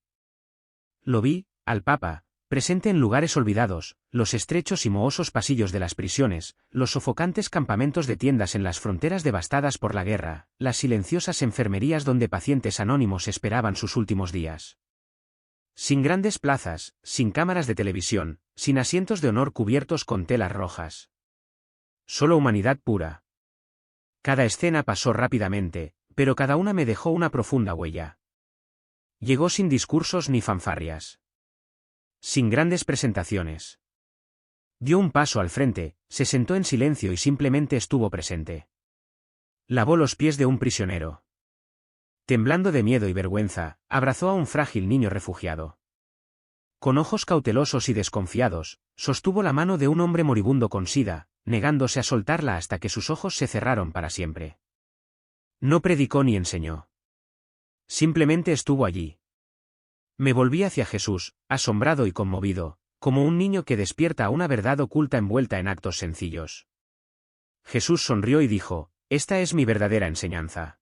Lo vi, al Papa, presente en lugares olvidados, los estrechos y mohosos pasillos de las prisiones, los sofocantes campamentos de tiendas en las fronteras devastadas por la guerra, las silenciosas enfermerías donde pacientes anónimos esperaban sus últimos días. Sin grandes plazas, sin cámaras de televisión, sin asientos de honor cubiertos con telas rojas. Solo humanidad pura. Cada escena pasó rápidamente, pero cada una me dejó una profunda huella. Llegó sin discursos ni fanfarrias. Sin grandes presentaciones. Dio un paso al frente, se sentó en silencio y simplemente estuvo presente. Lavó los pies de un prisionero. Temblando de miedo y vergüenza, abrazó a un frágil niño refugiado. Con ojos cautelosos y desconfiados, sostuvo la mano de un hombre moribundo con sida, negándose a soltarla hasta que sus ojos se cerraron para siempre. No predicó ni enseñó. Simplemente estuvo allí. Me volví hacia Jesús, asombrado y conmovido, como un niño que despierta a una verdad oculta envuelta en actos sencillos. Jesús sonrió y dijo: esta es mi verdadera enseñanza.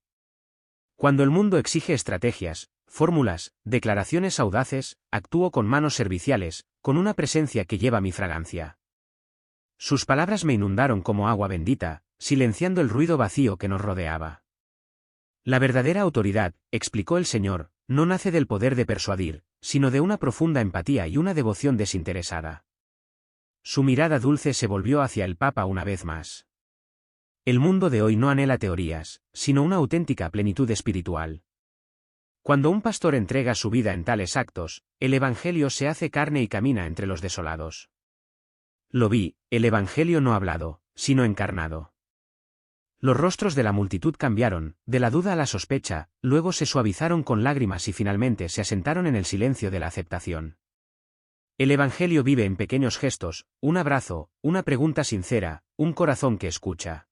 Cuando el mundo exige estrategias, fórmulas, declaraciones audaces, actúo con manos serviciales, con una presencia que lleva mi fragancia. Sus palabras me inundaron como agua bendita, silenciando el ruido vacío que nos rodeaba. La verdadera autoridad, explicó el Señor, no nace del poder de persuadir, sino de una profunda empatía y una devoción desinteresada. Su mirada dulce se volvió hacia el Papa una vez más. El mundo de hoy no anhela teorías, sino una auténtica plenitud espiritual. Cuando un pastor entrega su vida en tales actos, el Evangelio se hace carne y camina entre los desolados. Lo vi, el Evangelio no hablado, sino encarnado. Los rostros de la multitud cambiaron, de la duda a la sospecha, luego se suavizaron con lágrimas y finalmente se asentaron en el silencio de la aceptación. El Evangelio vive en pequeños gestos: un abrazo, una pregunta sincera, un corazón que escucha.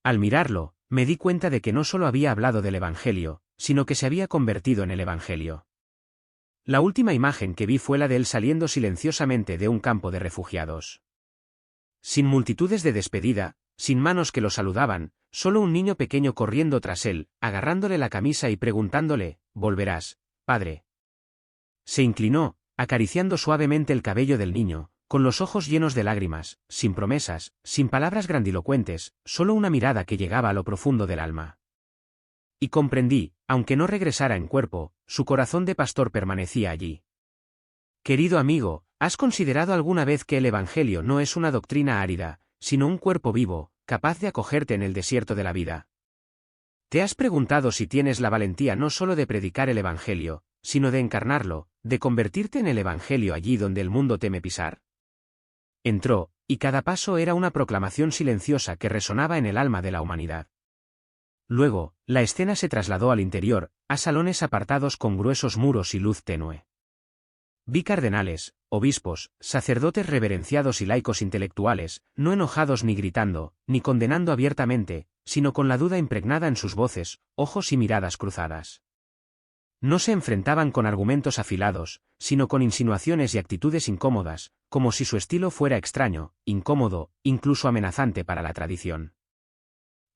Al mirarlo, me di cuenta de que no solo había hablado del Evangelio, sino que se había convertido en el Evangelio. La última imagen que vi fue la de él saliendo silenciosamente de un campo de refugiados. Sin multitudes de despedida, sin manos que lo saludaban, solo un niño pequeño corriendo tras él, agarrándole la camisa y preguntándole: ¿volverás, padre? Se inclinó, acariciando suavemente el cabello del niño, con los ojos llenos de lágrimas, sin promesas, sin palabras grandilocuentes, solo una mirada que llegaba a lo profundo del alma. Y comprendí, aunque no regresara en cuerpo, su corazón de pastor permanecía allí. Querido amigo, ¿has considerado alguna vez que el Evangelio no es una doctrina árida, sino un cuerpo vivo, capaz de acogerte en el desierto de la vida? ¿Te has preguntado si tienes la valentía no solo de predicar el Evangelio, sino de encarnarlo, de convertirte en el Evangelio allí donde el mundo teme pisar? Entró, y cada paso era una proclamación silenciosa que resonaba en el alma de la humanidad. Luego, la escena se trasladó al interior, a salones apartados con gruesos muros y luz tenue. Vi cardenales, obispos, sacerdotes reverenciados y laicos intelectuales, no enojados ni gritando, ni condenando abiertamente, sino con la duda impregnada en sus voces, ojos y miradas cruzadas. No se enfrentaban con argumentos afilados, sino con insinuaciones y actitudes incómodas, como si su estilo fuera extraño, incómodo, incluso amenazante para la tradición.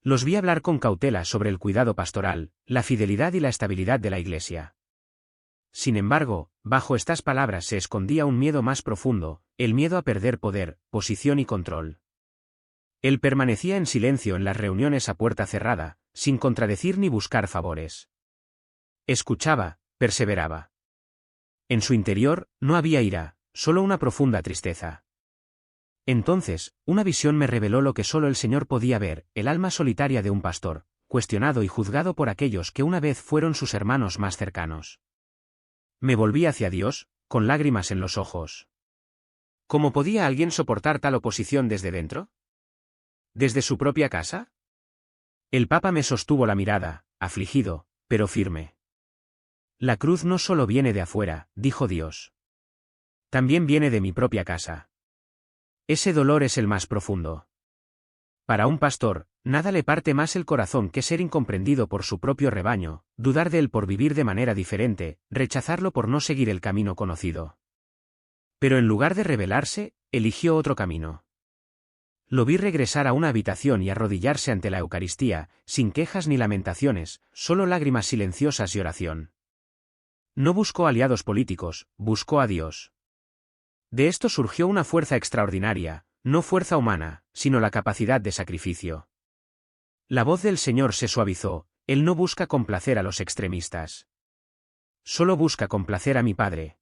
Los vi hablar con cautela sobre el cuidado pastoral, la fidelidad y la estabilidad de la Iglesia. Sin embargo, bajo estas palabras se escondía un miedo más profundo, el miedo a perder poder, posición y control. Él permanecía en silencio en las reuniones a puerta cerrada, sin contradecir ni buscar favores. Escuchaba, perseveraba. En su interior, no había ira, solo una profunda tristeza. Entonces, una visión me reveló lo que solo el Señor podía ver, el alma solitaria de un pastor, cuestionado y juzgado por aquellos que una vez fueron sus hermanos más cercanos. Me volví hacia Dios, con lágrimas en los ojos. ¿Cómo podía alguien soportar tal oposición desde dentro? ¿Desde su propia casa? El Papa me sostuvo la mirada, afligido, pero firme. La cruz no solo viene de afuera, dijo Dios. También viene de mi propia casa. Ese dolor es el más profundo. Para un pastor, nada le parte más el corazón que ser incomprendido por su propio rebaño, dudar de él por vivir de manera diferente, rechazarlo por no seguir el camino conocido. Pero en lugar de rebelarse, eligió otro camino. Lo vi regresar a una habitación y arrodillarse ante la Eucaristía, sin quejas ni lamentaciones, solo lágrimas silenciosas y oración. No buscó aliados políticos, buscó a Dios. De esto surgió una fuerza extraordinaria, no fuerza humana, sino la capacidad de sacrificio. La voz del Señor se suavizó, Él no busca complacer a los extremistas. Solo busca complacer a mi Padre.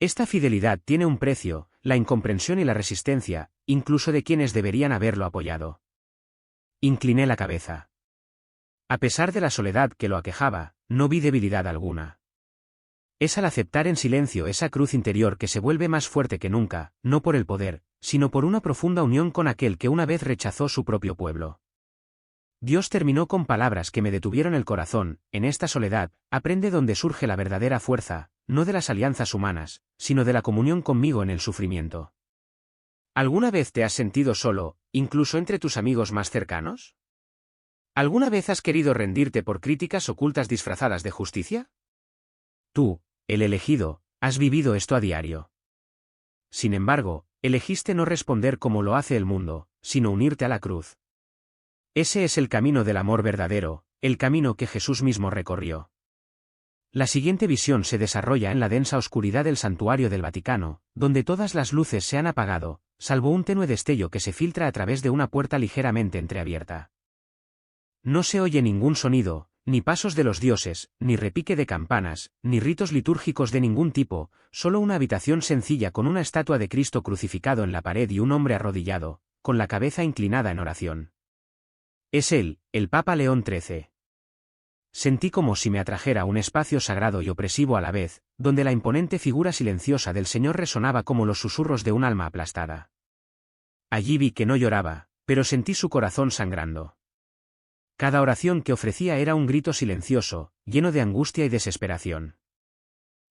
Esta fidelidad tiene un precio, la incomprensión y la resistencia, incluso de quienes deberían haberlo apoyado. Incliné la cabeza. A pesar de la soledad que lo aquejaba, no vi debilidad alguna. Es al aceptar en silencio esa cruz interior que se vuelve más fuerte que nunca, no por el poder, sino por una profunda unión con aquel que una vez rechazó su propio pueblo. Dios terminó con palabras que me detuvieron el corazón: en esta soledad, aprende donde surge la verdadera fuerza, no de las alianzas humanas, sino de la comunión conmigo en el sufrimiento. ¿Alguna vez te has sentido solo, incluso entre tus amigos más cercanos? ¿Alguna vez has querido rendirte por críticas ocultas disfrazadas de justicia? Tú, el elegido, has vivido esto a diario. Sin embargo, elegiste no responder como lo hace el mundo, sino unirte a la cruz. Ese es el camino del amor verdadero, el camino que Jesús mismo recorrió. La siguiente visión se desarrolla en la densa oscuridad del santuario del Vaticano, donde todas las luces se han apagado, salvo un tenue destello que se filtra a través de una puerta ligeramente entreabierta. No se oye ningún sonido, ni pasos de los dioses, ni repique de campanas, ni ritos litúrgicos de ningún tipo, solo una habitación sencilla con una estatua de Cristo crucificado en la pared y un hombre arrodillado, con la cabeza inclinada en oración. Es él, el Papa León XIII. Sentí como si me atrajera a un espacio sagrado y opresivo a la vez, donde la imponente figura silenciosa del Señor resonaba como los susurros de un alma aplastada. Allí vi que no lloraba, pero sentí su corazón sangrando. Cada oración que ofrecía era un grito silencioso, lleno de angustia y desesperación.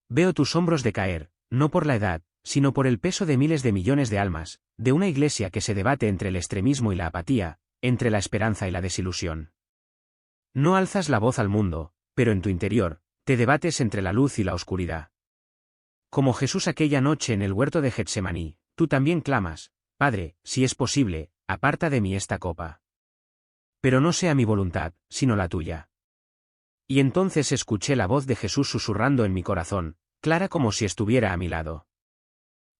Veo tus hombros decaer, no por la edad, sino por el peso de miles de millones de almas, de una iglesia que se debate entre el extremismo y la apatía, entre la esperanza y la desilusión. No alzas la voz al mundo, pero en tu interior, te debates entre la luz y la oscuridad. Como Jesús aquella noche en el huerto de Getsemaní, tú también clamas: Padre, si es posible, aparta de mí esta copa. Pero no sea mi voluntad, sino la tuya. Y entonces escuché la voz de Jesús susurrando en mi corazón, clara como si estuviera a mi lado.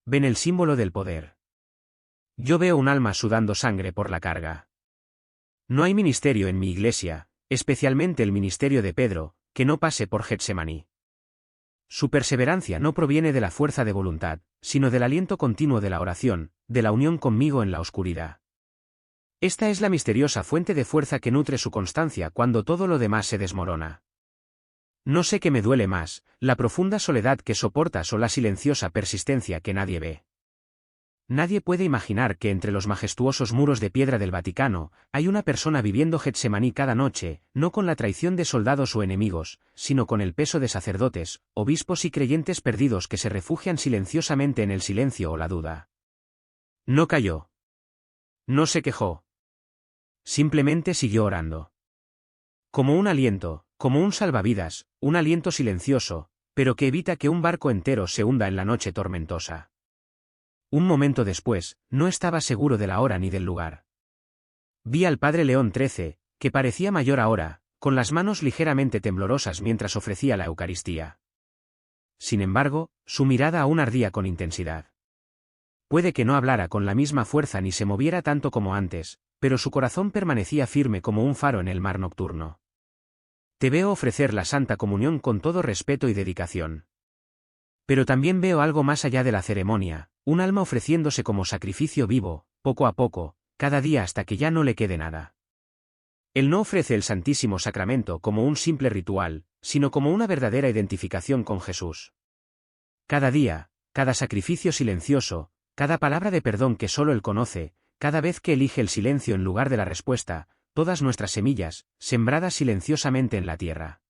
Ven el símbolo del poder. Yo veo un alma sudando sangre por la carga. No hay ministerio en mi iglesia, especialmente el ministerio de Pedro, que no pase por Getsemaní. Su perseverancia no proviene de la fuerza de voluntad, sino del aliento continuo de la oración, de la unión conmigo en la oscuridad. Esta es la misteriosa fuente de fuerza que nutre su constancia cuando todo lo demás se desmorona. No sé qué me duele más, la profunda soledad que soportas o la silenciosa persistencia que nadie ve. Nadie puede imaginar que entre los majestuosos muros de piedra del Vaticano, hay una persona viviendo Getsemaní cada noche, no con la traición de soldados o enemigos, sino con el peso de sacerdotes, obispos y creyentes perdidos que se refugian silenciosamente en el silencio o la duda. No cayó. No se quejó. Simplemente siguió orando. Como un aliento, Como un salvavidas, un aliento silencioso, pero que evita que un barco entero se hunda en la noche tormentosa. Un momento después, no estaba seguro de la hora ni del lugar. Vi al padre León XIII, que parecía mayor ahora, con las manos ligeramente temblorosas mientras ofrecía la Eucaristía. Sin embargo, su mirada aún ardía con intensidad. Puede que no hablara con la misma fuerza ni se moviera tanto como antes, pero su corazón permanecía firme como un faro en el mar nocturno. Te veo ofrecer la Santa Comunión con todo respeto y dedicación. Pero también veo algo más allá de la ceremonia, un alma ofreciéndose como sacrificio vivo, poco a poco, cada día hasta que ya no le quede nada. Él no ofrece el Santísimo Sacramento como un simple ritual, sino como una verdadera identificación con Jesús. Cada día, cada sacrificio silencioso, cada palabra de perdón que solo Él conoce, cada vez que elige el silencio en lugar de la respuesta, todas nuestras semillas, sembradas silenciosamente en la tierra.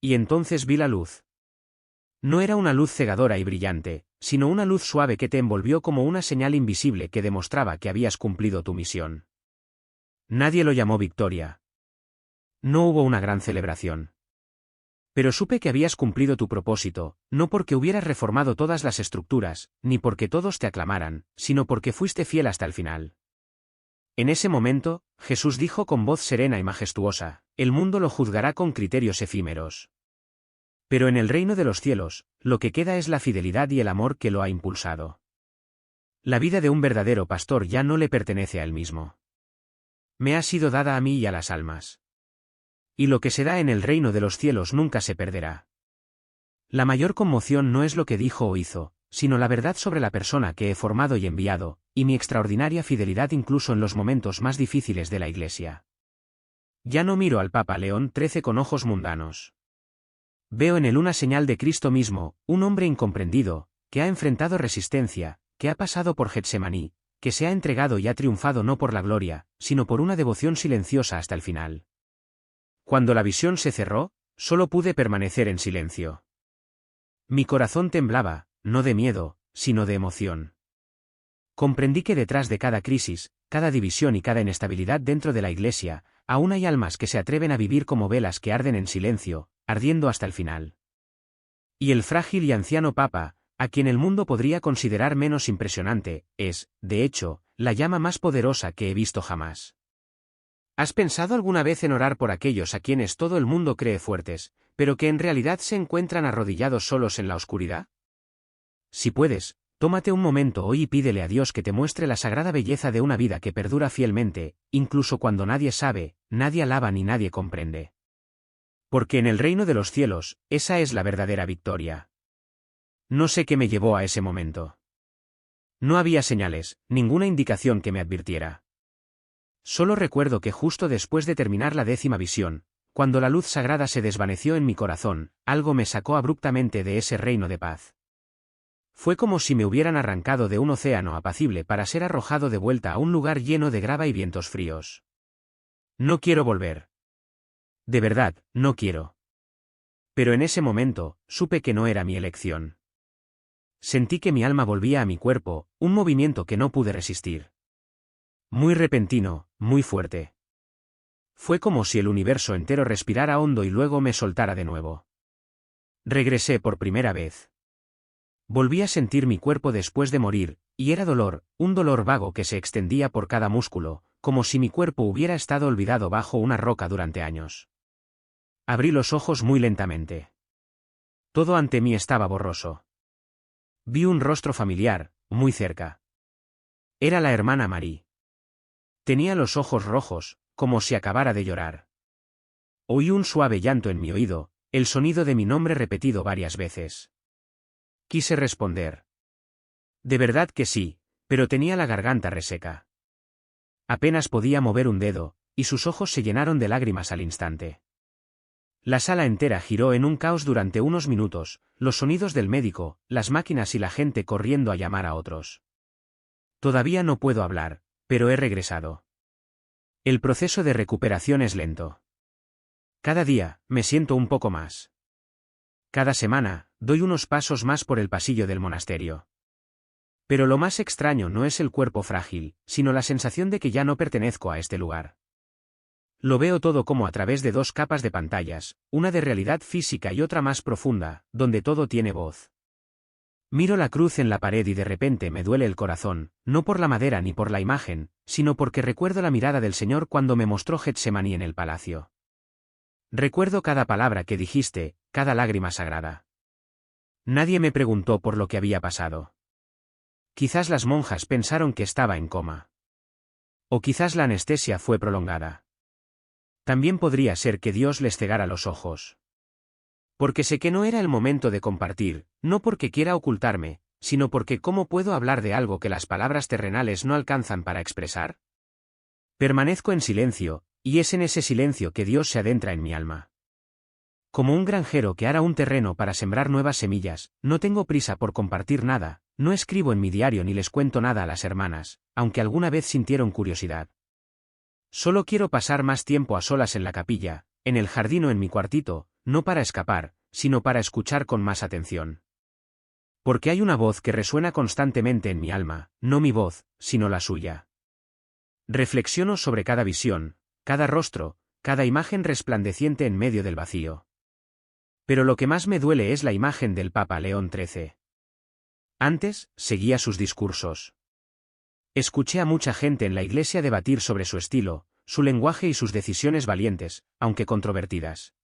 Y entonces vi la luz. No era una luz cegadora y brillante, sino una luz suave que te envolvió como una señal invisible que demostraba que habías cumplido tu misión. Nadie lo llamó victoria. No hubo una gran celebración. Pero supe que habías cumplido tu propósito, no porque hubieras reformado todas las estructuras, ni porque todos te aclamaran, sino porque fuiste fiel hasta el final. En ese momento, Jesús dijo con voz serena y majestuosa, el mundo lo juzgará con criterios efímeros. Pero en el reino de los cielos, lo que queda es la fidelidad y el amor que lo ha impulsado. La vida de un verdadero pastor ya no le pertenece a él mismo. Me ha sido dada a mí y a las almas. Y lo que se da en el reino de los cielos nunca se perderá. La mayor conmoción no es lo que dijo o hizo, sino la verdad sobre la persona que he formado y enviado, y mi extraordinaria fidelidad incluso en los momentos más difíciles de la Iglesia. Ya no miro al Papa León XIII con ojos mundanos. Veo en él una señal de Cristo mismo, un hombre incomprendido, que ha enfrentado resistencia, que ha pasado por Getsemaní, que se ha entregado y ha triunfado no por la gloria, sino por una devoción silenciosa hasta el final. Cuando la visión se cerró, solo pude permanecer en silencio. Mi corazón temblaba, no de miedo, sino de emoción. Comprendí que detrás de cada crisis, cada división y cada inestabilidad dentro de la Iglesia, aún hay almas que se atreven a vivir como velas que arden en silencio, ardiendo hasta el final. Y el frágil y anciano Papa, a quien el mundo podría considerar menos impresionante, es, de hecho, la llama más poderosa que he visto jamás. ¿Has pensado alguna vez en orar por aquellos a quienes todo el mundo cree fuertes, pero que en realidad se encuentran arrodillados solos en la oscuridad? Si puedes, tómate un momento hoy y pídele a Dios que te muestre la sagrada belleza de una vida que perdura fielmente, incluso cuando nadie sabe, nadie alaba ni nadie comprende. Porque en el reino de los cielos, esa es la verdadera victoria. No sé qué me llevó a ese momento. No había señales, ninguna indicación que me advirtiera. Solo recuerdo que justo después de terminar la 10ª visión, cuando la luz sagrada se desvaneció en mi corazón, algo me sacó abruptamente de ese reino de paz. Fue como si me hubieran arrancado de un océano apacible para ser arrojado de vuelta a un lugar lleno de grava y vientos fríos. No quiero volver. De verdad, no quiero. Pero en ese momento, supe que no era mi elección. Sentí que mi alma volvía a mi cuerpo, un movimiento que no pude resistir. Muy repentino, muy fuerte. Fue como si el universo entero respirara hondo y luego me soltara de nuevo. Regresé por primera vez. Volví a sentir mi cuerpo después de morir, y era dolor, un dolor vago que se extendía por cada músculo, como si mi cuerpo hubiera estado olvidado bajo una roca durante años. Abrí los ojos muy lentamente. Todo ante mí estaba borroso. Vi un rostro familiar, muy cerca. Era la hermana Marie. Tenía los ojos rojos, como si acabara de llorar. Oí un suave llanto en mi oído, el sonido de mi nombre repetido varias veces. Quise responder. De verdad que sí, pero tenía la garganta reseca. Apenas podía mover un dedo, y sus ojos se llenaron de lágrimas al instante. La sala entera giró en un caos durante unos minutos, los sonidos del médico, las máquinas y la gente corriendo a llamar a otros. Todavía no puedo hablar, pero he regresado. El proceso de recuperación es lento. Cada día, me siento un poco más. Cada semana, doy unos pasos más por el pasillo del monasterio. Pero lo más extraño no es el cuerpo frágil, sino la sensación de que ya no pertenezco a este lugar. Lo veo todo como a través de dos capas de pantallas, una de realidad física y otra más profunda, donde todo tiene voz. Miro la cruz en la pared y de repente me duele el corazón, no por la madera ni por la imagen, sino porque recuerdo la mirada del Señor cuando me mostró Getsemaní en el palacio. Recuerdo cada palabra que dijiste, cada lágrima sagrada. Nadie me preguntó por lo que había pasado. Quizás las monjas pensaron que estaba en coma. O quizás la anestesia fue prolongada. También podría ser que Dios les cegara los ojos. Porque sé que no era el momento de compartir, no porque quiera ocultarme, sino porque ¿cómo puedo hablar de algo que las palabras terrenales no alcanzan para expresar? Permanezco en silencio, y es en ese silencio que Dios se adentra en mi alma. Como un granjero que ara un terreno para sembrar nuevas semillas, no tengo prisa por compartir nada, no escribo en mi diario ni les cuento nada a las hermanas, aunque alguna vez sintieron curiosidad. Solo quiero pasar más tiempo a solas en la capilla, en el jardín o en mi cuartito, no para escapar, sino para escuchar con más atención. Porque hay una voz que resuena constantemente en mi alma, no mi voz, sino la suya. Reflexiono sobre cada visión, cada rostro, cada imagen resplandeciente en medio del vacío. Pero lo que más me duele es la imagen del Papa León XIII. Antes, seguía sus discursos. Escuché a mucha gente en la iglesia debatir sobre su estilo, su lenguaje y sus decisiones valientes, aunque controvertidas.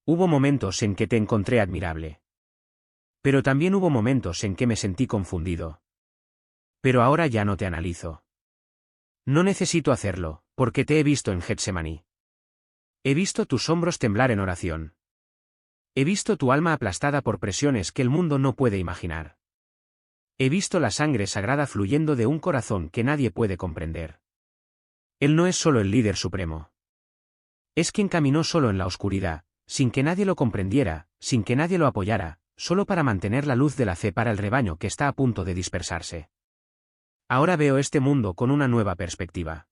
Hubo momentos en que te encontré admirable. Pero también hubo momentos en que me sentí confundido. Pero ahora ya no te analizo. No necesito hacerlo, porque te he visto en Getsemaní. He visto tus hombros temblar en oración. He visto tu alma aplastada por presiones que el mundo no puede imaginar. He visto la sangre sagrada fluyendo de un corazón que nadie puede comprender. Él no es solo el líder supremo. Es quien caminó solo en la oscuridad, sin que nadie lo comprendiera, sin que nadie lo apoyara, solo para mantener la luz de la fe para el rebaño que está a punto de dispersarse. Ahora veo este mundo con una nueva perspectiva.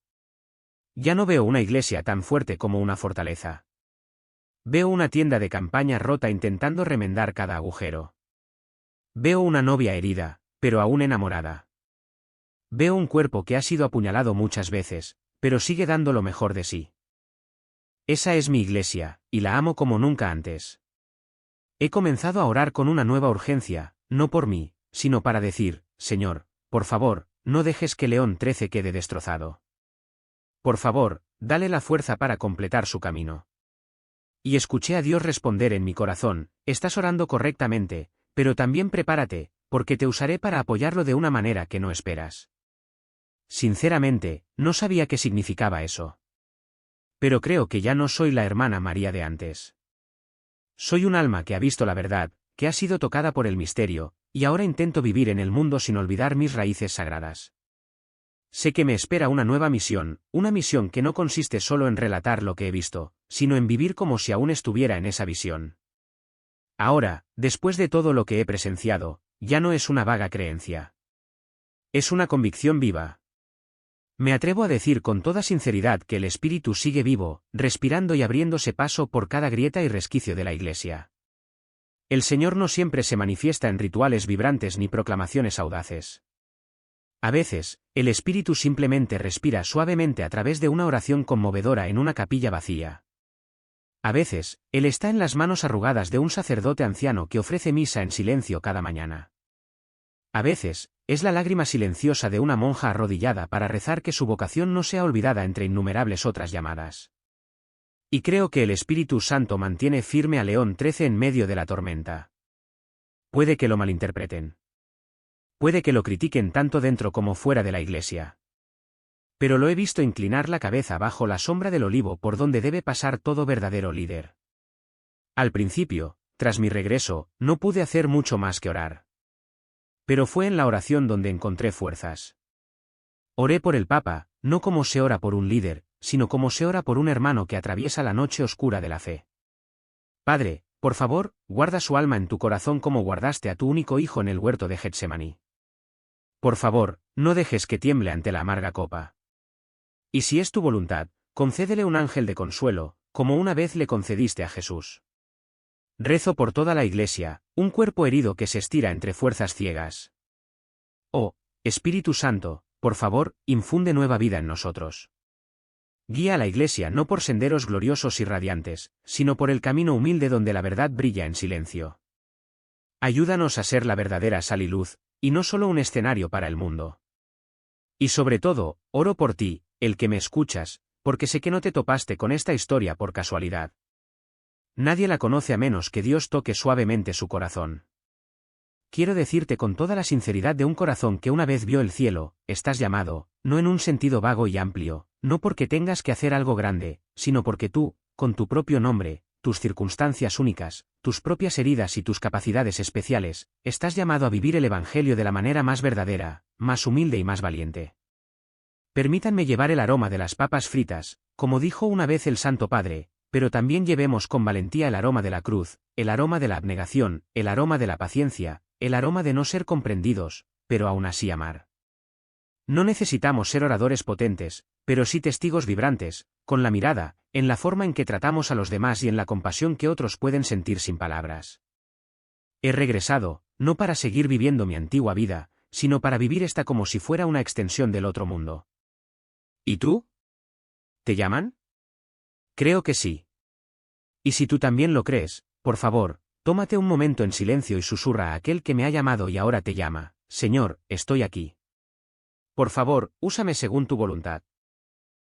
Ya no veo una iglesia tan fuerte como una fortaleza. Veo una tienda de campaña rota intentando remendar cada agujero. Veo una novia herida, pero aún enamorada. Veo un cuerpo que ha sido apuñalado muchas veces, pero sigue dando lo mejor de sí. Esa es mi iglesia, y la amo como nunca antes. He comenzado a orar con una nueva urgencia, no por mí, sino para decir, Señor, por favor, no dejes que León XIII quede destrozado. Por favor, dale la fuerza para completar su camino. Y escuché a Dios responder en mi corazón, estás orando correctamente, pero también prepárate, porque te usaré para apoyarlo de una manera que no esperas. Sinceramente, no sabía qué significaba eso. Pero creo que ya no soy la hermana María de antes. Soy un alma que ha visto la verdad, que ha sido tocada por el misterio, y ahora intento vivir en el mundo sin olvidar mis raíces sagradas. Sé que me espera una nueva misión, una misión que no consiste solo en relatar lo que he visto, sino en vivir como si aún estuviera en esa visión. Ahora, después de todo lo que he presenciado, ya no es una vaga creencia. Es una convicción viva. Me atrevo a decir con toda sinceridad que el espíritu sigue vivo, respirando y abriéndose paso por cada grieta y resquicio de la iglesia. El Señor no siempre se manifiesta en rituales vibrantes ni proclamaciones audaces. A veces, el espíritu simplemente respira suavemente a través de una oración conmovedora en una capilla vacía. A veces, Él está en las manos arrugadas de un sacerdote anciano que ofrece misa en silencio cada mañana. A veces, es la lágrima silenciosa de una monja arrodillada para rezar que su vocación no sea olvidada entre innumerables otras llamadas. Y creo que el Espíritu Santo mantiene firme a León XIII en medio de la tormenta. Puede que lo malinterpreten. Puede que lo critiquen tanto dentro como fuera de la iglesia. Pero lo he visto inclinar la cabeza bajo la sombra del olivo por donde debe pasar todo verdadero líder. Al principio, tras mi regreso, no pude hacer mucho más que orar. Pero fue en la oración donde encontré fuerzas. Oré por el Papa, no como se ora por un líder, sino como se ora por un hermano que atraviesa la noche oscura de la fe. Padre, por favor, guarda su alma en tu corazón como guardaste a tu único hijo en el huerto de Getsemaní. Por favor, no dejes que tiemble ante la amarga copa. Y si es tu voluntad, concédele un ángel de consuelo, como una vez le concediste a Jesús. Rezo por toda la iglesia, un cuerpo herido que se estira entre fuerzas ciegas. Oh, Espíritu Santo, por favor, infunde nueva vida en nosotros. Guía a la Iglesia no por senderos gloriosos y radiantes, sino por el camino humilde donde la verdad brilla en silencio. Ayúdanos a ser la verdadera sal y luz, y no solo un escenario para el mundo. Y sobre todo, oro por ti, el que me escuchas, porque sé que no te topaste con esta historia por casualidad. Nadie la conoce a menos que Dios toque suavemente su corazón. Quiero decirte con toda la sinceridad de un corazón que una vez vio el cielo, estás llamado, no en un sentido vago y amplio, no porque tengas que hacer algo grande, sino porque tú, con tu propio nombre, tus circunstancias únicas, tus propias heridas y tus capacidades especiales, estás llamado a vivir el Evangelio de la manera más verdadera, más humilde y más valiente. Permítanme llevar el aroma de las papas fritas, como dijo una vez el Santo Padre, pero también llevemos con valentía el aroma de la cruz, el aroma de la abnegación, el aroma de la paciencia, el aroma de no ser comprendidos, pero aún así amar. No necesitamos ser oradores potentes, pero sí testigos vibrantes, con la mirada, en la forma en que tratamos a los demás y en la compasión que otros pueden sentir sin palabras. He regresado, no para seguir viviendo mi antigua vida, sino para vivir esta como si fuera una extensión del otro mundo. ¿Y tú? ¿Te llaman? Creo que sí. Y si tú también lo crees, por favor, tómate un momento en silencio y susurra a aquel que me ha llamado y ahora te llama: Señor, estoy aquí. Por favor, úsame según tu voluntad.